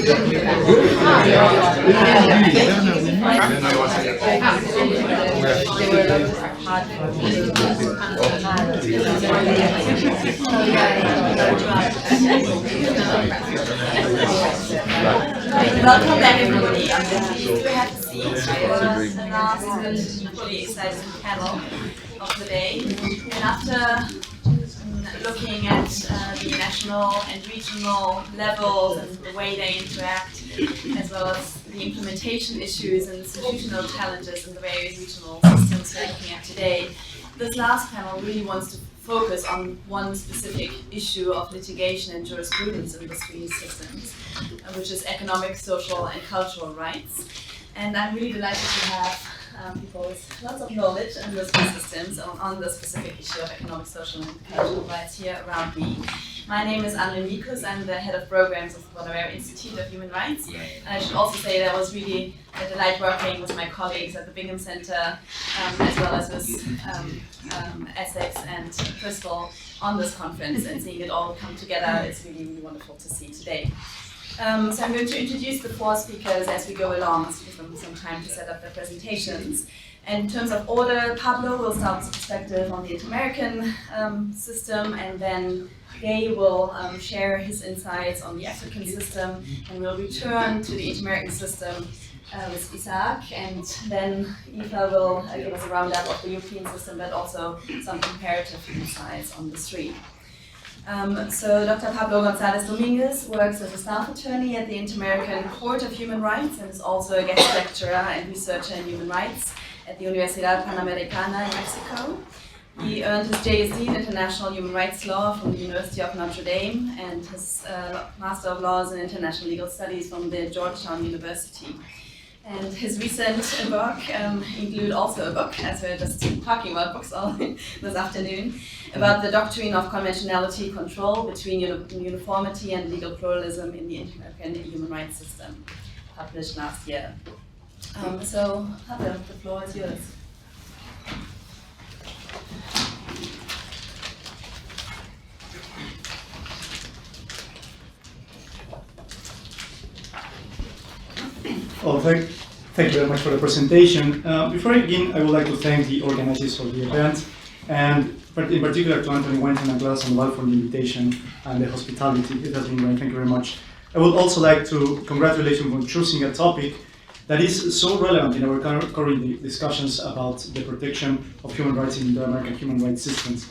Welcome back, everybody. Please do have a seat for the last and equally exciting panel of the day. And after looking at the national and regional levels and the way they interact, as well as the implementation issues and institutional challenges in the various regional systems we're looking at today, this last panel really wants to focus on one specific issue of litigation and jurisprudence in the three systems, which is economic, social, and cultural rights. And I'm really delighted to have people with lots of knowledge in those three systems on the specific issue of economic, social, and cultural rights here around me. My name is Anne Mikus. I'm the head of programs of the Bonnevere Institute of Human Rights. And I should also say that I was really a delight working with my colleagues at the Bingham Center, as well as with Essex and Bristol on this conference, and seeing it all come together is really, really wonderful to see today. So I'm going to introduce the four speakers as we go along, so give them some time to set up their presentations. And in terms of order, Pablo will start with a perspective on the Inter-American system, and then Gay will share his insights on the African system, and we'll return to the Inter-American system with Isaac, and then Eva will give us a roundup of the European system, but also some comparative insights on the three. So Dr. Pablo González Domínguez works as a staff attorney at the Inter-American Court of Human Rights and is also a guest lecturer and researcher in human rights at the Universidad Panamericana in Mexico. He earned his JSD in International Human Rights Law from the University of Notre Dame and his Master of Laws in International Legal Studies from the Georgetown University. And his recent work include also a book, as we're just talking about books all this afternoon, about the doctrine of conventionality control between uniformity and legal pluralism in the Inter-American human rights system, published last year. So, Pablo, the floor is yours. Well, thank you very much for the presentation. Before I begin, I would like to thank the organizers for the event, and in particular to Anthony Wenton and Clara Sandoval for the invitation and the hospitality. It has been great. Thank you very much. I would also like to congratulate you on choosing a topic that is so relevant in our current discussions about the protection of human rights in the American human rights systems.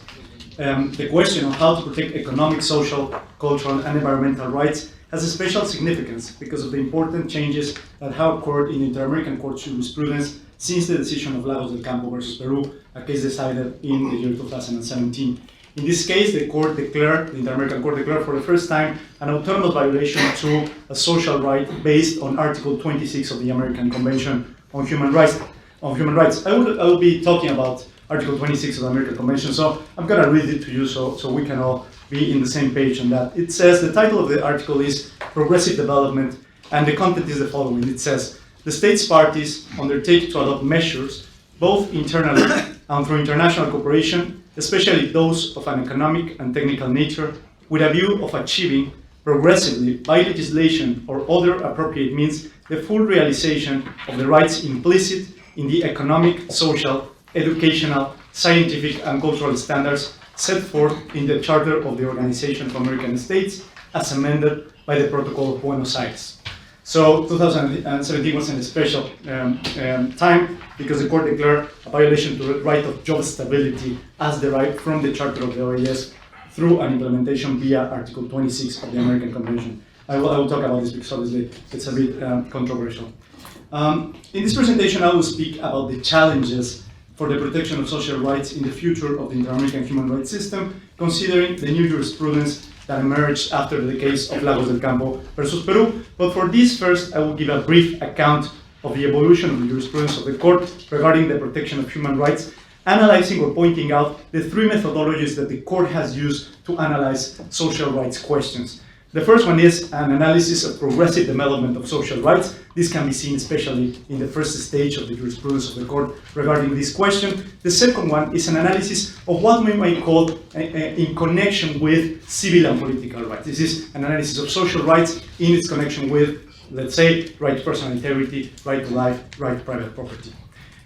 The question of how to protect economic, social, cultural, and environmental rights has a special significance because of the important changes that have occurred in Inter-American Court jurisprudence since the decision of Lagos del Campo versus Peru, a case decided in the year 2017. In this case, the Inter-American Court declared for the first time an autonomous violation to a social right based on Article 26 of the American Convention on Human Rights. I will be talking about Article 26 of the American Convention, so I'm going to read it to you so we can all be in the same page on that. It says, the title of the article is Progressive Development, and the content is the following. It says, the states parties undertake to adopt measures, both internally and through international cooperation, especially those of an economic and technical nature, with a view of achieving progressively by legislation or other appropriate means the full realization of the rights implicit in the economic, social, educational, scientific, and cultural standards set forth in the Charter of the Organization of American States as amended by the Protocol of Buenos Aires. So 2017 was a special time because the court declared a violation to the right of job stability as derived from the Charter of the OAS through an implementation via Article 26 of the American Convention. I will talk about this because obviously it's a bit controversial. In this presentation, I will speak about the challenges for the protection of social rights in the future of the Inter-American human rights system, considering the new jurisprudence that emerged after the case of Lagos del Campo versus Peru. But for this first, I will give a brief account of the evolution of the jurisprudence of the court regarding the protection of human rights, analyzing or pointing out the three methodologies that the court has used to analyze social rights questions. The first one is an analysis of progressive development of social rights. This can be seen especially in the first stage of the jurisprudence of the court regarding this question. The second one is an analysis of what we might call in connection with civil and political rights. This is an analysis of social rights in its connection with, let's say, right to personal integrity, right to life, right to private property.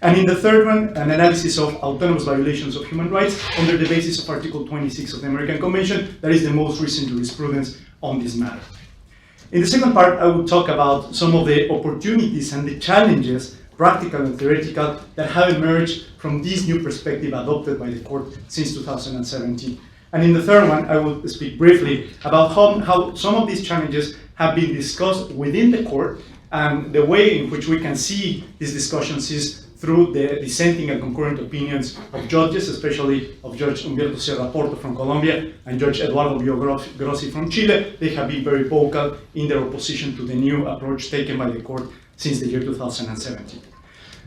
And in the third one, an analysis of autonomous violations of human rights under the basis of Article 26 of the American Convention. That is the most recent jurisprudence on this matter. In the second part, I will talk about some of the opportunities and the challenges, practical and theoretical, that have emerged from this new perspective adopted by the court since 2017. And in the third one, I will speak briefly about how some of these challenges have been discussed within the court, and the way in which we can see these discussions is through the dissenting and concurrent opinions of judges, especially of Judge Humberto Sierra Porto from Colombia and Judge Eduardo Grossi from Chile. They have been very vocal in their opposition to the new approach taken by the court since the year 2017.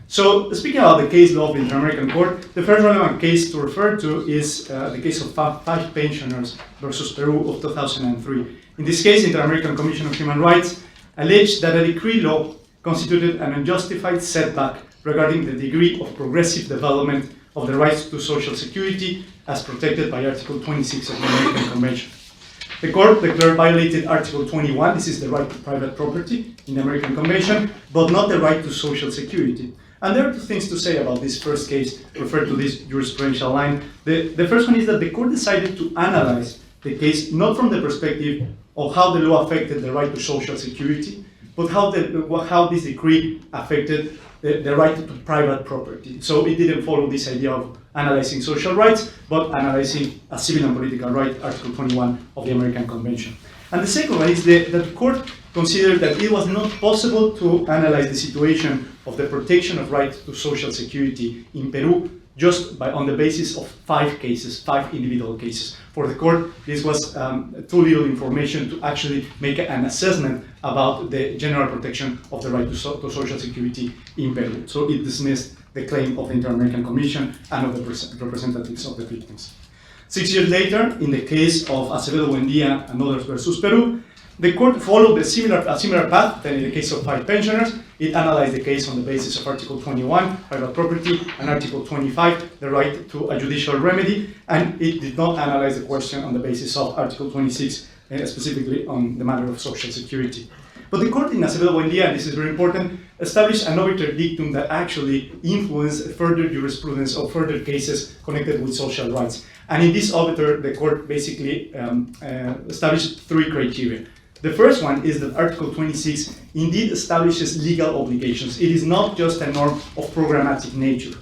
So, speaking about the case law of the Inter-American Court, the first relevant case to refer to is the case of five pensioners versus Peru of 2003. In this case, the Inter-American Commission of Human Rights alleged that a decree law constituted an unjustified setback regarding the degree of progressive development of the rights to social security as protected by Article 26 of the American Convention. The court declared violated Article 21, this is the right to private property in the American Convention, but not the right to social security. And there are two things to say about this first case, referred to this jurisprudential line. The first one is that the court decided to analyze the case not from the perspective of how the law affected the right to social security, but how this decree affected the right to private property. So it didn't follow this idea of analyzing social rights, but analyzing a civil and political right, Article 21 of the American Convention. And the second one is that the court considered that it was not possible to analyze the situation of the protection of rights to social security in Peru just on the basis of five individual cases. For the court, this was too little information to actually make an assessment about the general protection of the right to social security in Peru. So it dismissed the claim of the Inter-American Commission and of the representatives of the victims. 6 years later, in the case of Acevedo Buendia and others versus Peru, the court followed a similar path than in the case of five pensioners. It analyzed the case on the basis of Article 21, private property, and Article 25, the right to a judicial remedy, and it did not analyze the question on the basis of Article 26, specifically on the matter of social security. But the court in Acevedo Buendia, and this is very important, established an obiter dictum that actually influenced further jurisprudence or further cases connected with social rights. And in this obiter, the court basically established three criteria. The first one is that Article 26 indeed establishes legal obligations. It is not just a norm of programmatic nature.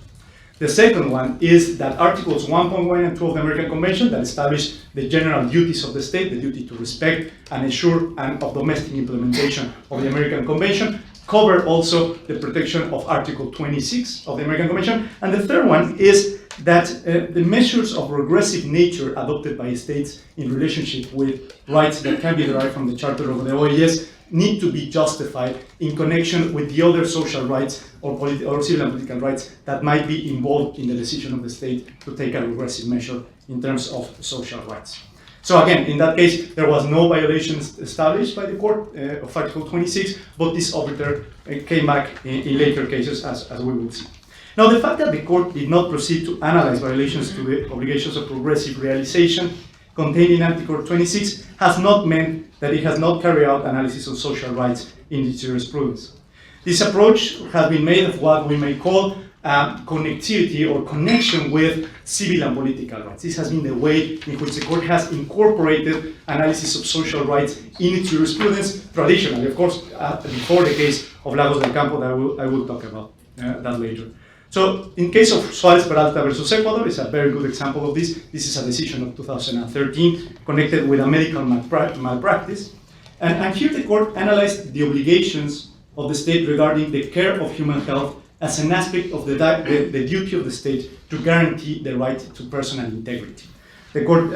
The second one is that Articles 1.1 and 2 of the American Convention that establish the general duties of the state, the duty to respect and ensure and of domestic implementation of the American Convention, cover also the protection of Article 26 of the American Convention. And the third one is that the measures of regressive nature adopted by states in relationship with rights that can be derived from the Charter of the OAS need to be justified in connection with the other social rights or civil and political rights that might be involved in the decision of the state to take a regressive measure in terms of social rights. So again, in that case, there was no violations established by the court of Article 26, but this obiter came back in later cases, as we will see. Now, the fact that the court did not proceed to analyze violations to the obligations of progressive realization contained in Article 26 has not meant that it has not carried out analysis of social rights in its jurisprudence. This approach has been made of what we may call connectivity or connection with civil and political rights. This has been the way in which the court has incorporated analysis of social rights in its jurisprudence traditionally, of course, before the case of Lagos del Campo that I will talk about that later. So, in case of Suarez Peralta versus Ecuador, it's a very good example of this. This is a decision of 2013 connected with a medical malpractice. And here the court analyzed the obligations of the state regarding the care of human health as an aspect of the duty of the state to guarantee the right to personal integrity. The court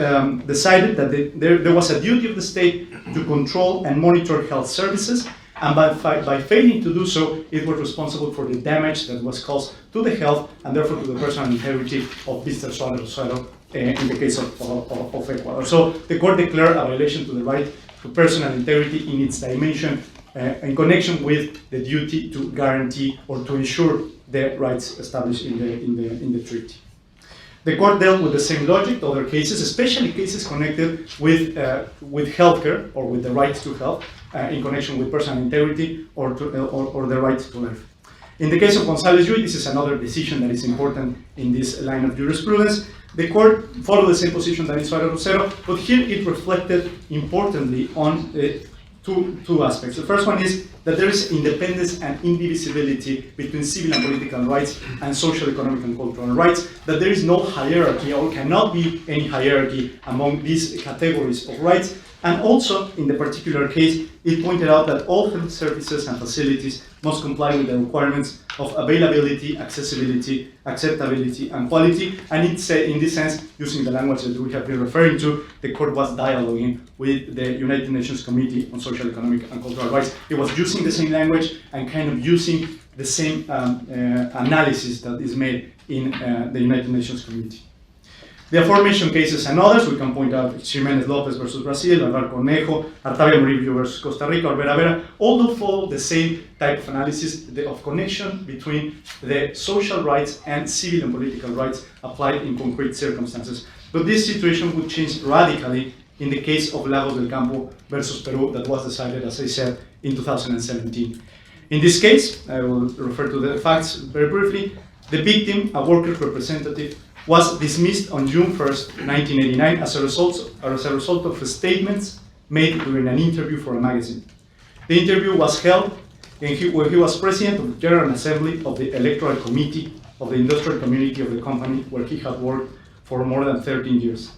decided that there was a duty of the state to control and monitor health services, and by failing to do so, it was responsible for the damage that was caused to the health and therefore to the personal integrity of Mr. Suarez in the case of Ecuador. So the court declared a violation to the right to personal integrity in its dimension in connection with the duty to guarantee or to ensure the rights established in the treaty. The court dealt with the same logic to other cases, especially cases connected with healthcare or with the right to health in connection with personal integrity or the right to life. In the case of González-Llull, this is another decision that is important in this line of jurisprudence. The court followed the same position that is Suárez-Rosero, but here it reflected importantly on two aspects. The first one is that there is independence and indivisibility between civil and political rights and social, economic, and cultural rights, that there is no hierarchy or cannot be any hierarchy among these categories of rights. And also, in the particular case, it pointed out that all health services and facilities must comply with the requirements of availability, accessibility, acceptability, and quality. And it said, in this sense, using the language that we have been referring to, the court was dialoguing with the United Nations Committee on Social, Economic, and Cultural Rights. It was using the same language and kind of using the same analysis that is made in the United Nations Committee. The aforementioned cases and others, we can point out Jiménez López versus Brazil, Alvar Cornejo, Artavia Murillo versus Costa Rica, or Vera Vera, all do follow the same type of analysis of connection between the social rights and civil and political rights applied in concrete circumstances. But this situation would change radically in the case of Lagos del Campo versus Peru that was decided, as I said, in 2017. In this case, I will refer to the facts very briefly. The victim, a workers' representative, was dismissed on June 1st, 1989 as a result of statements made during an interview for a magazine. The interview was held when he was president of the General Assembly of the Electoral Committee of the industrial community of the company where he had worked for more than 13 years.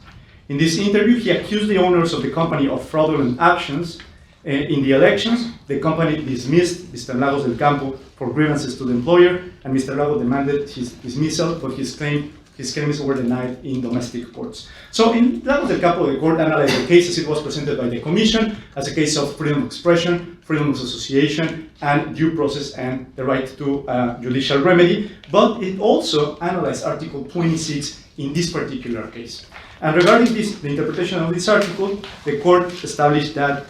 In this interview, he accused the owners of the company of fraudulent actions in the elections. The company dismissed Mr. Lagos del Campo for grievances to the employer, and Mr. Lagos demanded his dismissal, but his claims were denied in domestic courts. So in Lagos del Campo, the court analyzed the case as it was presented by the Commission as a case of freedom of expression, freedom of association, and due process and the right to judicial remedy, but it also analyzed Article 26 in this particular case. And regarding this, the interpretation of this article, the court established that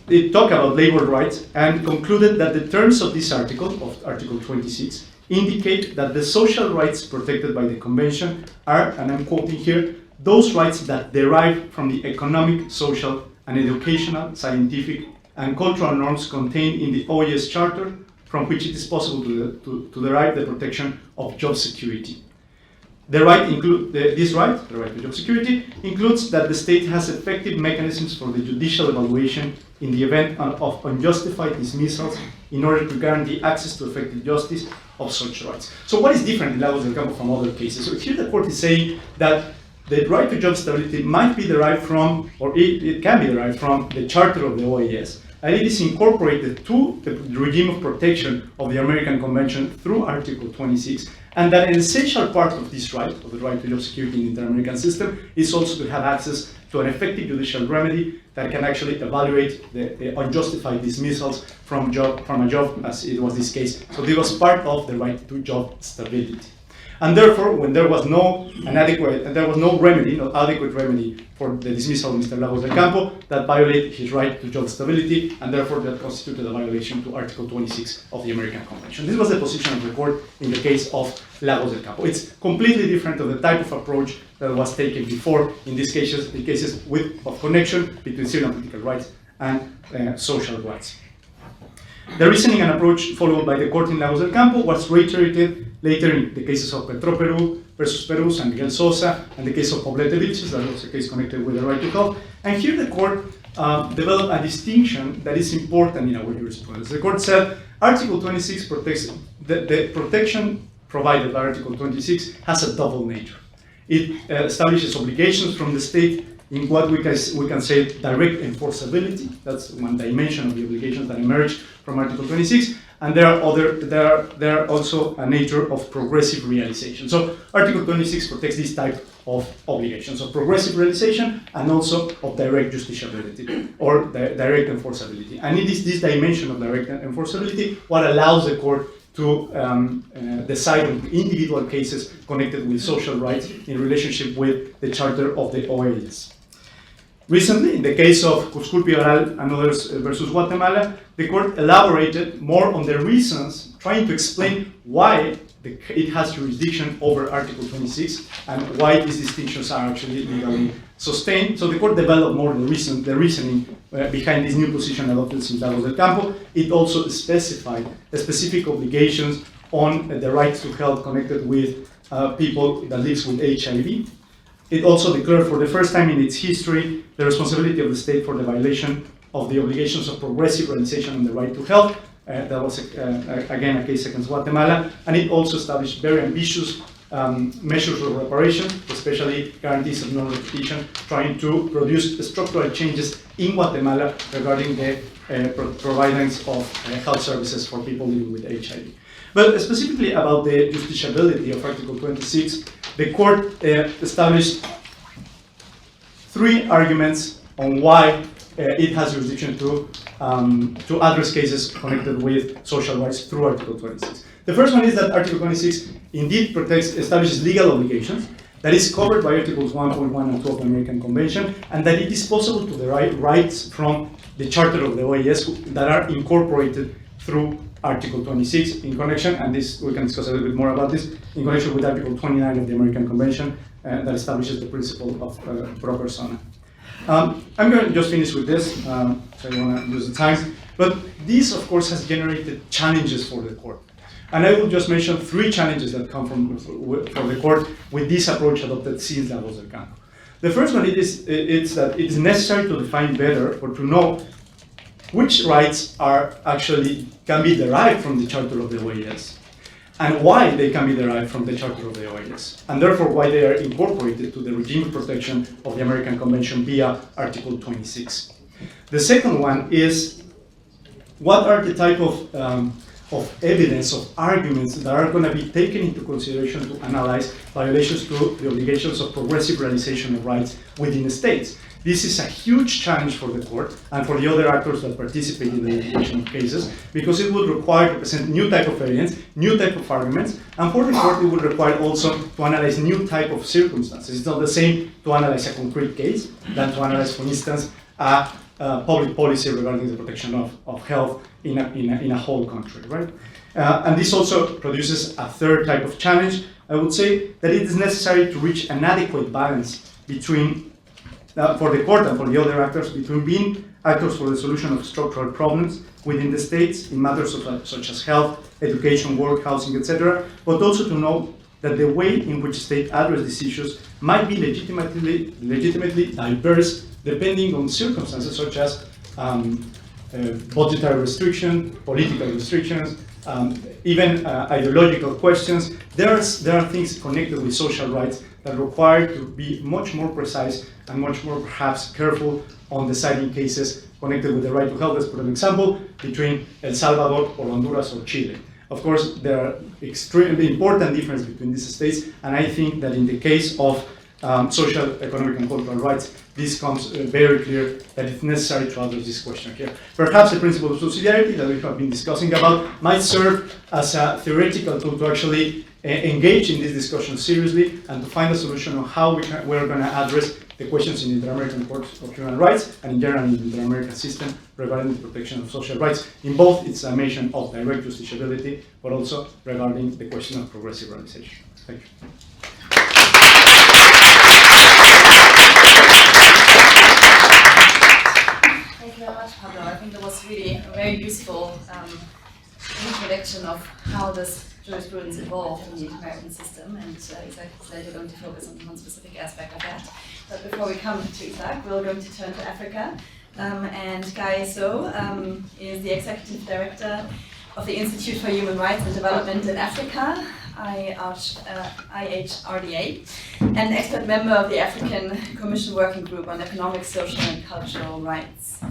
it talked about labor rights and concluded that the terms of this article, of Article 26, indicate that the social rights protected by the Convention are, and I'm quoting here, those rights that derive from the economic, social, and educational, scientific, and cultural norms contained in the OAS Charter, from which it is possible to derive the protection of job security. The right the right to job security, includes that the state has effective mechanisms for the judicial evaluation in the event of unjustified dismissals in order to guarantee access to effective justice of such rights. So what is different in Lagos del Campo from other cases? So here the court is saying that the right to job stability might be derived from, or it can be derived from, the Charter of the OAS, and it is incorporated to the regime of protection of the American Convention through Article 26, and that an essential part of this right, of the right to job security in the inter-American system, is also to have access to an effective judicial remedy that can actually evaluate the unjustified dismissals from a job, as it was this case. So this was part of the right to job stability. And therefore, when there was no adequate remedy for the dismissal of Mr. Lagos del Campo, that violated his right to job stability, and therefore that constituted a violation to Article 26 of the American Convention. This was the position of the court in the case of Lagos del Campo. It's completely different of the type of approach that was taken before in these cases, the cases of connection between civil and political rights and social rights. The reasoning and approach followed by the court in Lagos del Campo was reiterated later in the cases of Peru versus Peru, San Miguel Sosa, and the case of Poblete Vilches, that was a case connected with the right to health. And here the court developed a distinction that is important in our jurisprudence. The court said Article 26 protects, the protection provided by Article 26 has a double nature. It establishes obligations from the state in what we can say direct enforceability. That's one dimension of the obligations that emerge from Article 26, and there are also a nature of progressive realization. So Article 26 protects this type of obligations of progressive realization and also of direct justiciability or direct enforceability. And it is this dimension of direct enforceability what allows the court to decide on individual cases connected with social rights in relationship with the Charter of the OAS. Recently, in the case of Cusculpi Oral and others versus Guatemala, the court elaborated more on the reasons, trying to explain why it has jurisdiction over Article 26 and why these distinctions are actually legally sustained. So the court developed more the reasoning behind this new position adopted since Lagos del Campo. It also specified specific obligations on the rights to health connected with people that live with HIV. It also declared for the first time in its history the responsibility of the state for the violation of the obligations of progressive realization on the right to health. That was, again, a case against Guatemala. And it also established very ambitious measures of reparation, especially guarantees of non-repetition, trying to produce structural changes in Guatemala regarding the providence of health services for people living with HIV. But specifically about the justiciability of Article 26, the court established three arguments on why it has jurisdiction to address cases connected with social rights through Article 26. The first one is that Article 26 indeed establishes legal obligations that is covered by Articles 1.1 and 2 of the American Convention, and that it is possible to derive rights from the Charter of the OAS that are incorporated through Article 26 in connection, and this we can discuss a little bit more about this, in connection with Article 29 of the American Convention that establishes the principle of pro persona. I'm going to just finish with this, so I don't want to lose the time. But this, of course, has generated challenges for the court. And I will just mention three challenges that come from the court with this approach adopted since Lagos del Campo. The first one is that it is necessary to define better or to know which rights can be derived from the Charter of the OAS, and why they can be derived from the Charter of the OAS, and therefore why they are incorporated to the regime of protection of the American Convention via Article 26. The second one is what are the type of evidence, of arguments that are going to be taken into consideration to analyze violations to the obligations of progressive realization of rights within the states. This is a huge challenge for the court and for the other actors that participate in the litigation of cases, because it would require to present new type of evidence, new type of arguments, and for the court it would require also to analyze new type of circumstances. It's not the same to analyze a concrete case than to analyze, for instance, a public policy regarding the protection of health in a whole country, right? And this also produces a third type of challenge. I would say that it is necessary to reach an adequate balance between for the court and for the other actors, between being actors for the solution of structural problems within the states in matters such as health, education, work, housing, etc., but also to know that the way in which states address these issues might be legitimately diverse depending on circumstances such as budgetary restriction, political restrictions, even ideological questions. There are things connected with social rights that require to be much more precise and much more perhaps careful on deciding cases connected with the right to health. Let's put an example between El Salvador or Honduras or Chile. Of course, there are extremely important differences between these states, and I think that in the case of social, economic, and cultural rights, this comes very clear that it's necessary to address this question here. Perhaps the principle of subsidiarity that we have been discussing about might serve as a theoretical tool to actually engage in this discussion seriously and to find a solution on how we're going to address the questions in the Inter-American Court of Human Rights and in general in the Inter-American system regarding the protection of social rights in both its dimension of direct justiciability, but also regarding the question of progressive realization. Thank you. Thank you very much, Pablo. I think that was really a very useful introduction of how this jurisprudence evolved in the American system, and exactly said you're going to focus on one specific aspect of that. But before we come to Isaac, we're going to turn to Africa, and Guy So is the Executive Director of the Institute for Human Rights and Development in Africa, IHRDA, and expert member of the African Commission Working Group on Economic, Social and Cultural Rights.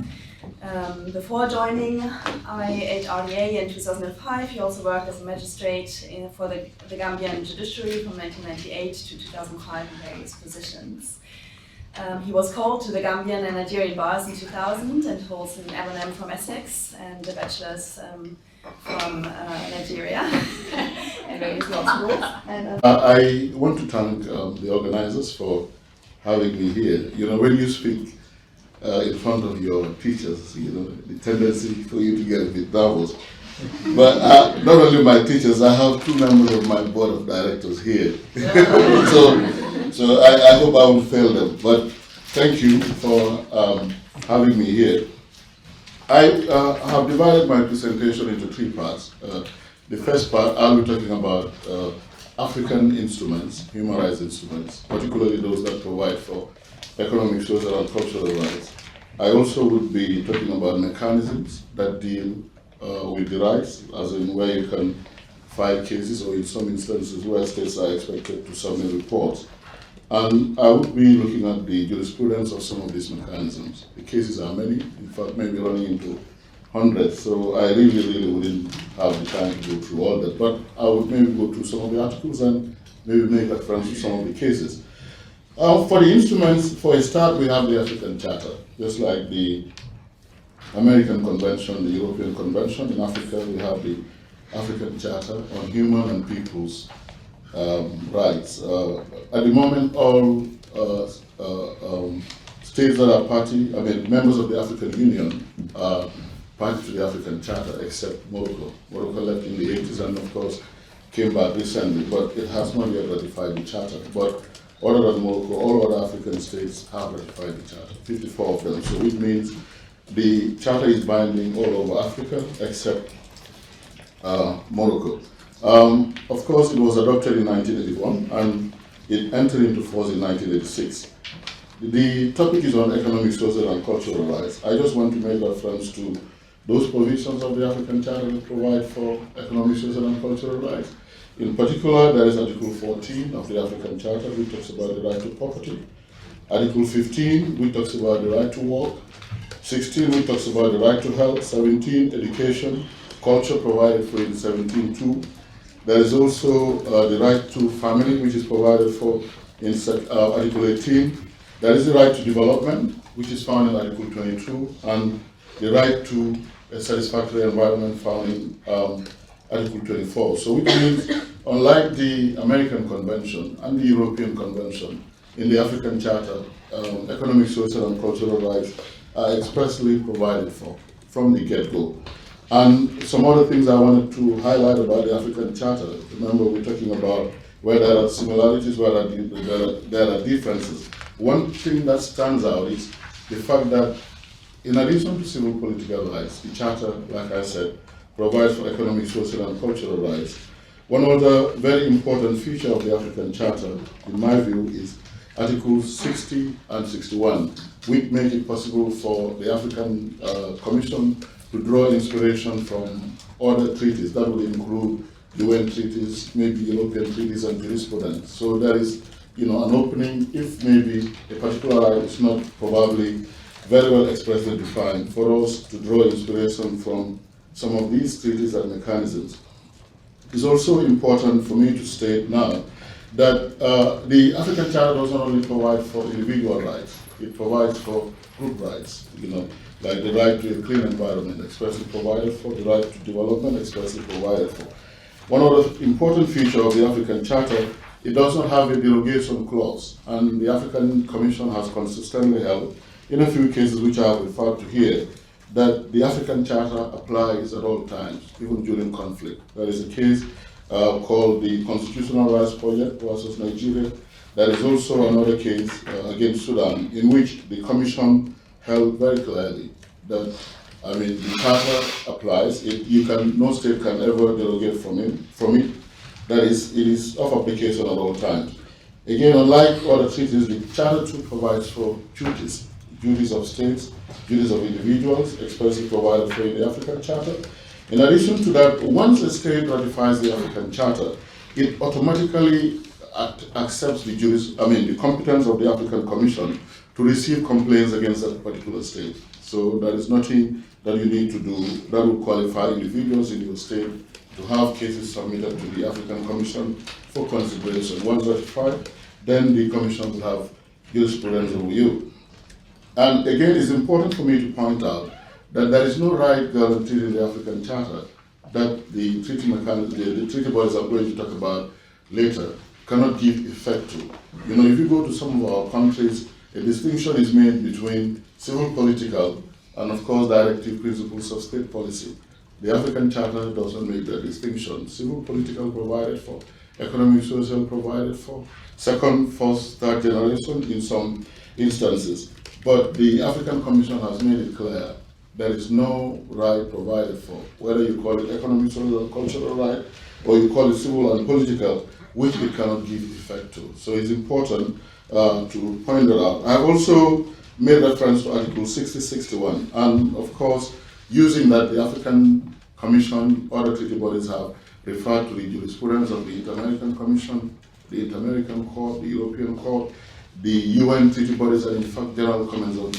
Before joining IHRDA in 2005, he also worked as a magistrate for the Gambian judiciary from 1998 to 2005 in various positions. He was called to the Gambian and Nigerian bars in 2000 and holds an M.M. from Essex and a bachelor's from Nigeria and various law schools. I want to thank the organizers for having me here. You know, when you speak in front of your teachers, the tendency for you to get a bit nervous. But not only my teachers, I have 2 members of my board of directors here. so I hope I won't fail them. But thank you for having me here. I have divided my presentation into 3 parts. The first part, I'll be talking about African instruments, human rights instruments, particularly those that provide for economic, social, and cultural rights. I also would be talking about mechanisms that deal with the rights, as in where you can file cases, or in some instances where states are expected to submit reports. And I would be looking at the jurisprudence of some of these mechanisms. The cases are many, in fact, maybe running into hundreds, so I really wouldn't have the time to go through all that. But I would maybe go through some of the articles and maybe make reference to some of the cases. For the instruments, for a start, we have the African Charter, just like the American Convention, the European Convention. In Africa, we have the African Charter on Human and People's Rights. At the moment, all states that are members of the African Union are party to the African Charter, except Morocco. Morocco left in the 80s and, of course, came back recently, but it has not yet ratified the Charter. But other than Morocco, all other African states have ratified the Charter, 54 of them. So it means the Charter is binding all over Africa, except Morocco. Of course, it was adopted in 1981 and it entered into force in 1986. The topic is on economic, social, and cultural rights. I just want to make reference to those provisions of the African Charter that provide for economic, social, and cultural rights. In particular, there is Article 14 of the African Charter, which talks about the right to property. Article 15, which talks about the right to work. 16, which talks about the right to health. 17, education, culture provided for in 17.2. There is also the right to family, which is provided for in Article 18. There is the right to development, which is found in Article 22, and the right to a satisfactory environment found in Article 24. So which means, unlike the American Convention and the European Convention, in the African Charter, economic, social, and cultural rights are expressly provided for from the get-go. And some other things I wanted to highlight about the African Charter. Remember, we're talking about where there are similarities, where there are differences. One thing that stands out is the fact that in addition to civil political rights, the Charter, like I said, provides for economic, social, and cultural rights. One other very important feature of the African Charter, in my view, is Articles 60 and 61, which make it possible for the African Commission to draw inspiration from other treaties. That would include UN treaties, maybe European treaties and jurisprudence. So there is, an opening if maybe a particular right is not probably very well expressly defined for us to draw inspiration from some of these treaties and mechanisms. It's also important for me to state now that the African Charter does not only provide for individual rights, it provides for group rights, like the right to a clean environment expressly provided for, the right to development expressly provided for. One other important feature of the African Charter, it does not have a derogation clause, and the African Commission has consistently held, in a few cases which I have referred to here, that the African Charter applies at all times, even during conflict. There is a case called the Constitutional Rights Project versus Nigeria. There is also another case against Sudan, in which the Commission held very clearly that, the Charter applies. No state can ever derogate from it. That is, it is of application at all times. Again, unlike other treaties, the Charter too provides for duties of states, duties of individuals, expressly provided for in the African Charter. In addition to that, once a state ratifies the African Charter, it automatically accepts the competence of the African Commission to receive complaints against that particular state. So there is nothing that you need to do that will qualify individuals in your state to have cases submitted to the African Commission for consideration. Once ratified, then the Commission will have jurisprudence over you. And again, it's important for me to point out that there is no right guaranteed in the African Charter that the treaty mechanism, the treaty bodies I'm going to talk about later, cannot give effect to. If you go to some of our countries, a distinction is made between civil political, and of course directive principles of state policy. The African Charter doesn't make that distinction. Civil political provided for, economic social provided for, second, first, third generation in some instances. But the African Commission has made it clear there is no right provided for, whether you call it economic, social, or cultural right, or you call it civil and political, which it cannot give effect to. So it's important to point that out. I've also made reference to Article 6061, and of course, using that, the African Commission, other treaty bodies have referred to the jurisprudence of the Inter-American Commission, the Inter-American Court, the European Court, the UN treaty bodies, and in fact general comments of the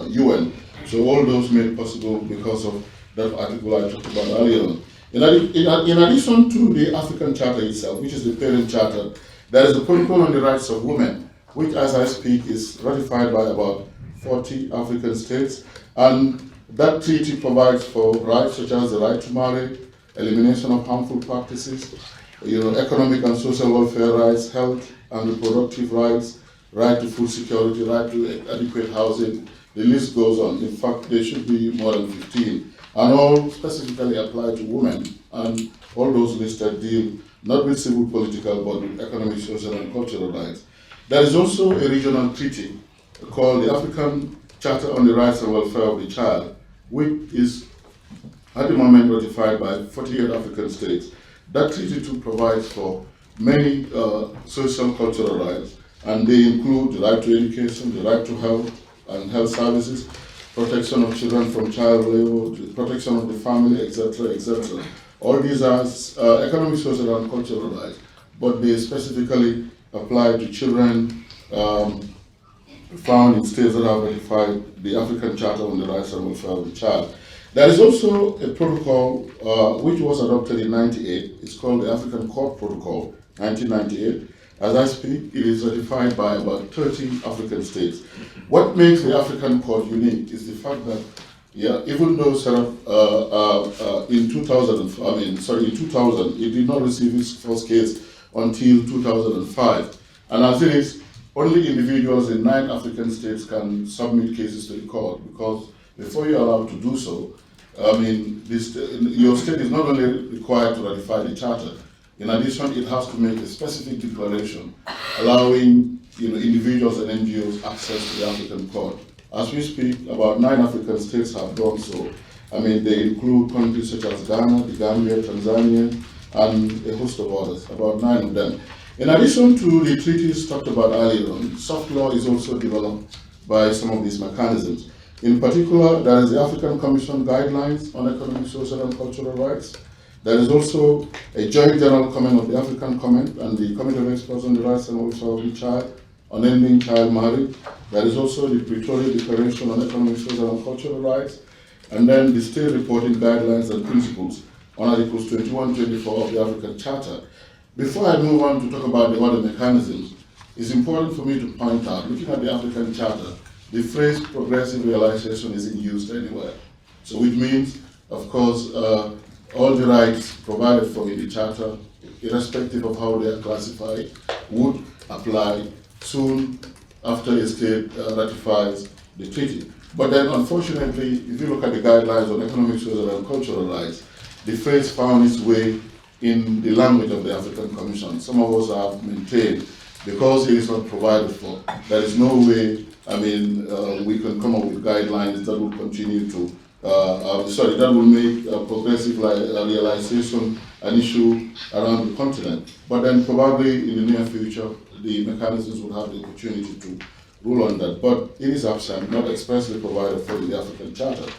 UN. So all those made possible because of that article I talked about earlier on. In addition to the African Charter itself, which is the parent charter, there is a protocol on the rights of women, which as I speak is ratified by about 40 African states, and that treaty provides for rights such as the right to marry, elimination of harmful practices, economic and social welfare rights, health and reproductive rights, right to food security, right to adequate housing. The list goes on. In fact, there should be more than 15, and all specifically apply to women, and all those listed deal not with civil political, but with economic, social, and cultural rights. There is also a regional treaty called the African Charter on the Rights and Welfare of the Child, which is at the moment ratified by 48 African states. That treaty too provides for many social cultural rights, and they include the right to education, the right to health and health services, protection of children from child labor, the protection of the family, etc., etc. All these are economic, social, and cultural rights, but they specifically apply to children found in states that have ratified the African Charter on the Rights and Welfare of the Child. There is also a protocol which was adopted in '98. It's called the African Court Protocol, 1998. As I speak, it is ratified by about 30 African states. What makes the African Court unique is the fact that, even though set up in 2000, it did not receive its first case until 2005. And as it is, only individuals in 9 African states can submit cases to the court, because before you're allowed to do so, your state is not only required to ratify the charter. In addition, it has to make a specific declaration allowing individuals and NGOs access to the African court. As we speak, about 9 African states have done so. They include countries such as Ghana, the Gambia, Tanzania, and a host of others, about 9 of them. In addition to the treaties talked about earlier on, soft law is also developed by some of these mechanisms. In particular, there is the African Commission Guidelines on Economic, Social, and Cultural Rights. There is also a joint general comment of the African Comment and the Committee of Experts on the Rights and Welfare of the Child on ending child marriage. There is also the Pretoria Declaration on Economic, Social, and Cultural Rights, and then the State Reporting Guidelines and Principles on Articles 21-24 of the African Charter. Before I move on to talk about the other mechanisms, it's important for me to point out, looking at the African Charter, the phrase progressive realization isn't used anywhere. So which means, of course, all the rights provided for in the Charter, irrespective of how they are classified, would apply soon after a state ratifies the treaty. But then, unfortunately, if you look at the guidelines on economic, social, and cultural rights, the phrase found its way in the language of the African Commission. Some of us have maintained, because it is not provided for, there is no way, we can come up with guidelines that will continue to that will make progressive realization an issue around the continent. But then probably in the near future, the mechanisms will have the opportunity to rule on that. But it is absent, not expressly provided for in the African Charter.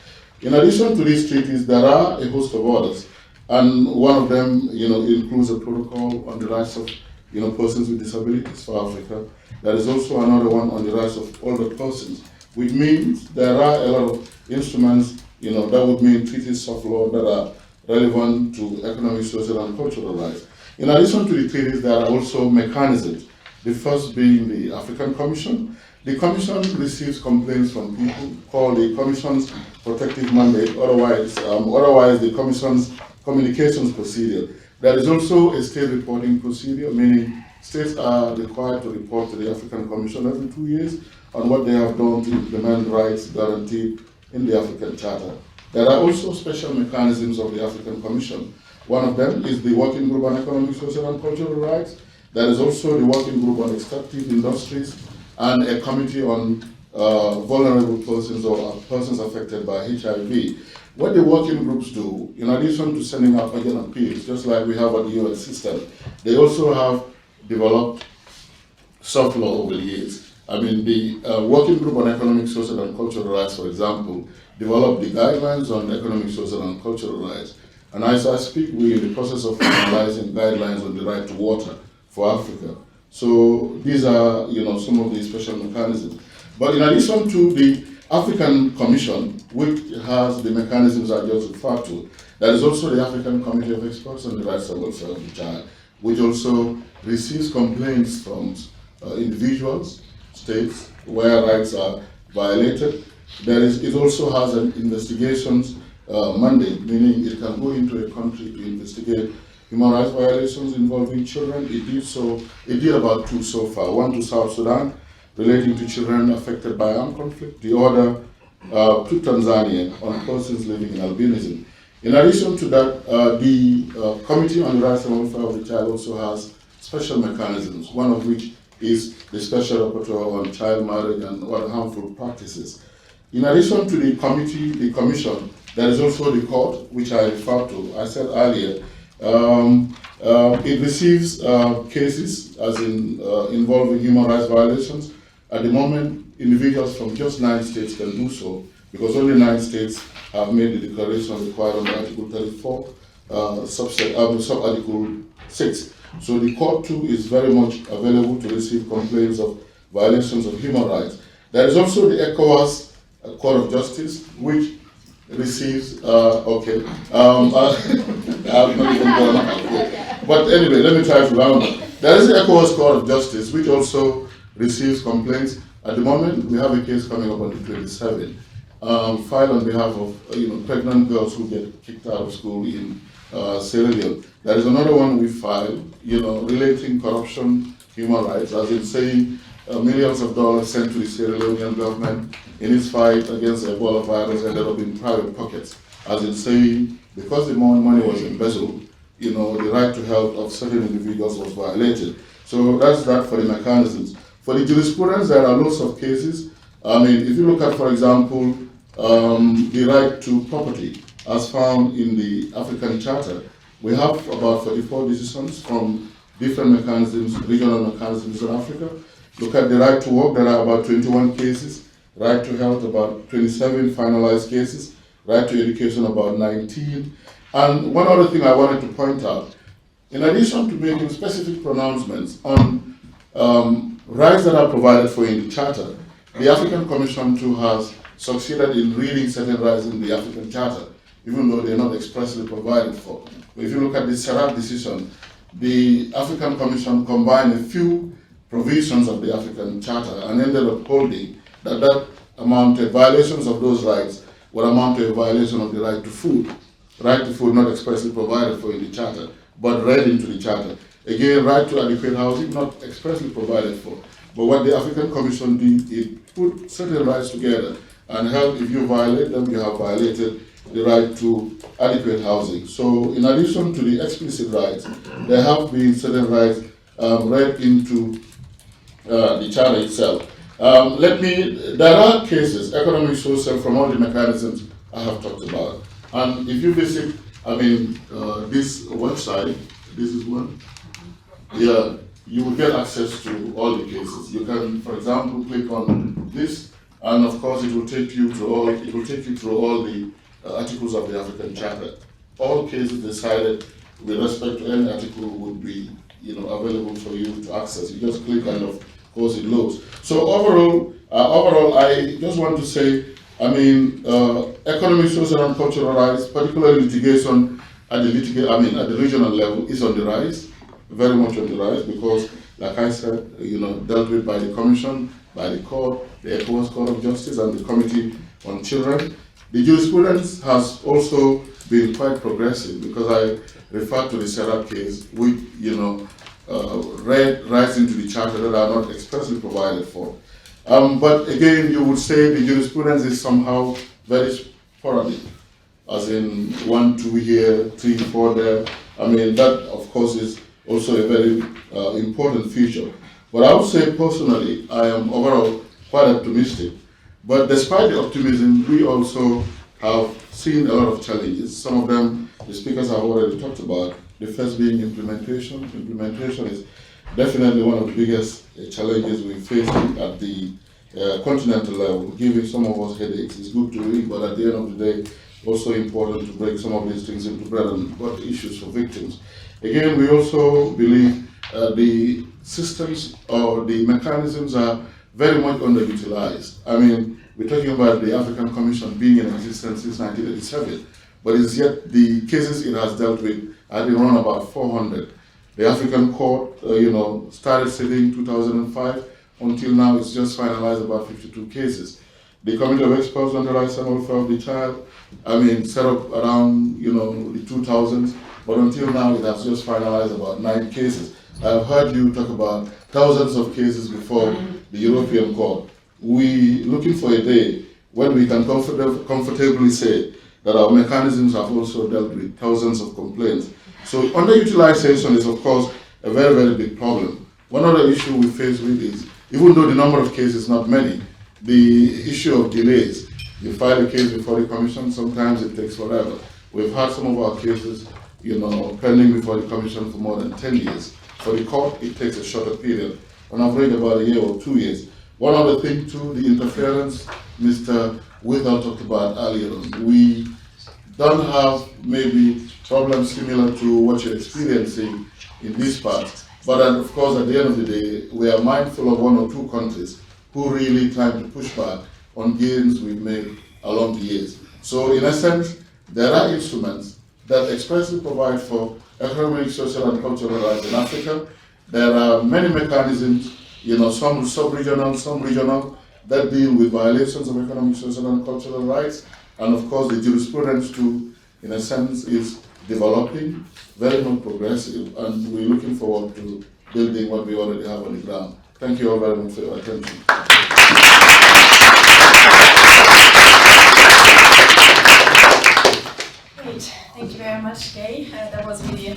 In addition to these treaties, there are a host of others. And one of them, includes a protocol on the rights of, persons with disabilities for Africa. There is also another one on the rights of older persons, which means there are a lot of instruments, that would mean treaties of law that are relevant to economic, social, and cultural rights. In addition to the treaties, there are also mechanisms. The first being the African Commission. The Commission receives complaints from people called the Commission's protective mandate, otherwise the Commission's communications procedure. There is also a state reporting procedure, meaning states are required to report to the African Commission every 2 years on what they have done to implement rights guaranteed in the African Charter. There are also special mechanisms of the African Commission. One of them is the Working Group on Economic, Social and Cultural Rights. There is also the Working Group on Extractive Industries and a committee on vulnerable persons or persons affected by HIV. What the working groups do, in addition to sending out urgent appeals, just like we have at the US system, they also have developed soft law over the years. I mean, the Working Group on Economic, Social and Cultural Rights, for example, developed the guidelines on economic, social and cultural rights. And as I speak, we're in the process of finalizing guidelines on the right to water for Africa. So these are, some of the special mechanisms. But in addition to the African Commission, which has the mechanisms I just referred to, there is also the African Committee of Experts on the Rights and Welfare of the Child, which also receives complaints from individuals, states, where rights are violated. It also has an investigations mandate, meaning it can go into a country to investigate human rights violations involving children. It did about 2 so far. One to South Sudan, relating to children affected by armed conflict. The other to Tanzania on persons living in albinism. In addition to that, the Committee on the Rights and Welfare of the Child also has special mechanisms, one of which is the Special Rapporteur on Child Marriage and other harmful practices. In addition to the committee, the commission, there is also the court, which I referred to. I said earlier, it receives cases as in involving human rights violations. At the moment, individuals from just 9 states can do so, because only 9 states have made the declaration required under Article 34, sub-Article 6. So the court too is very much available to receive complaints of violations of human rights. There is also the ECOWAS Court of Justice, which receives, I'm not even going on. But anyway, let me try to round up. There is the ECOWAS Court of Justice, which also receives complaints. At the moment, we have a case coming up on the 27th, filed on behalf of pregnant girls who get kicked out of school in Sierra Leone. There is another one we filed, relating corruption, human rights, as in saying millions of dollars sent to the Sierra Leonean government in its fight against Ebola virus ended up in private pockets, as in saying because the money was embezzled, the right to health of certain individuals was violated. So that's that for the mechanisms. For the jurisprudence, there are lots of cases. I mean, if you look at, for example, the right to property, as found in the African Charter, we have about 44 decisions from different mechanisms, regional mechanisms in Africa. Look at the right to work, there are about 21 cases. Right to health, about 27 finalized cases. Right to education, about 19. And one other thing I wanted to point out, in addition to making specific pronouncements on rights that are provided for in the Charter, the African Commission too has succeeded in reading certain rights in the African Charter, even though they're not expressly provided for. But if you look at the Serap decision, the African Commission combined a few provisions of the African Charter and ended up holding that violations of those rights would amount to a violation of the right to food. Right to food not expressly provided for in the Charter, but read into the Charter. Again, right to adequate housing, not expressly provided for. But what the African Commission did, it put certain rights together and held if you violate them, you have violated the right to adequate housing. So in addition to the explicit rights, there have been certain rights read into the Charter itself. There are cases, economic, social, from all the mechanisms I have talked about. And if you visit, this website, this is one, you will get access to all the cases. You can, for example, click on this, and of course it will take you through all the articles of the African Charter. All cases decided with respect to any article would be available for you to access. You just click and of course it loads. So overall, I just want to say, economic, social and cultural rights, particularly litigation at the regional level, is on the rise, very much on the rise, because, like I said, dealt with by the Commission, by the Court, the ECOWAS Court of Justice, and the Committee on Children. The jurisprudence has also been quite progressive, because I referred to the Serap case, which read rights into the Charter that are not expressly provided for. But again, you would say the jurisprudence is somehow very sporadic, as in 1, 2 here, 3, 4 there. I mean, that of course is also a very important feature. But I would say personally, I am overall quite optimistic. But despite the optimism, we also have seen a lot of challenges. Some of them the speakers have already talked about. The first being implementation. Implementation is definitely one of the biggest challenges we face at the continental level, giving some of us headaches. It's good to read, but at the end of the day, also important to break some of these things into bread and butter issues for victims. Again, we also believe the systems or the mechanisms are very much underutilized. I mean, we're talking about the African Commission being in existence since 1987, but it's yet the cases it has dealt with have been around about 400. The African Court, started sitting in 2005. Until now, it's just finalized about 52 cases. The Committee of Experts on the Rights and Welfare of the Child, set up around, the 2000s, but until now, it has just finalized about 9 cases. I've heard you talk about thousands of cases before the European Court. We looking for a day when we can comfortably say that our mechanisms have also dealt with thousands of complaints. So underutilization is, of course, a very, very big problem. One other issue we face with is, even though the number of cases is not many, the issue of delays. You file a case before the commission, sometimes it takes forever. We've had some of our cases, pending before the commission for more than 10 years. For the court, it takes a shorter period, on average about a year or 2 years. One other thing too, the interference Mr. Withal talked about earlier on. We don't have maybe problems similar to what you're experiencing in this part. But of course, at the end of the day, we are mindful of 1 or 2 countries who really try to push back on gains we've made along the years. So in essence, there are instruments that expressly provide for economic, social, and cultural rights in Africa. There are many mechanisms, some sub-regional, some regional, that deal with violations of economic, social, and cultural rights. And of course, the jurisprudence too, in a sense, is developing, very much progressive, and we're looking forward to building what we already have on the ground. Thank you all very much for your attention. Great, thank you very much, Gay. That was really a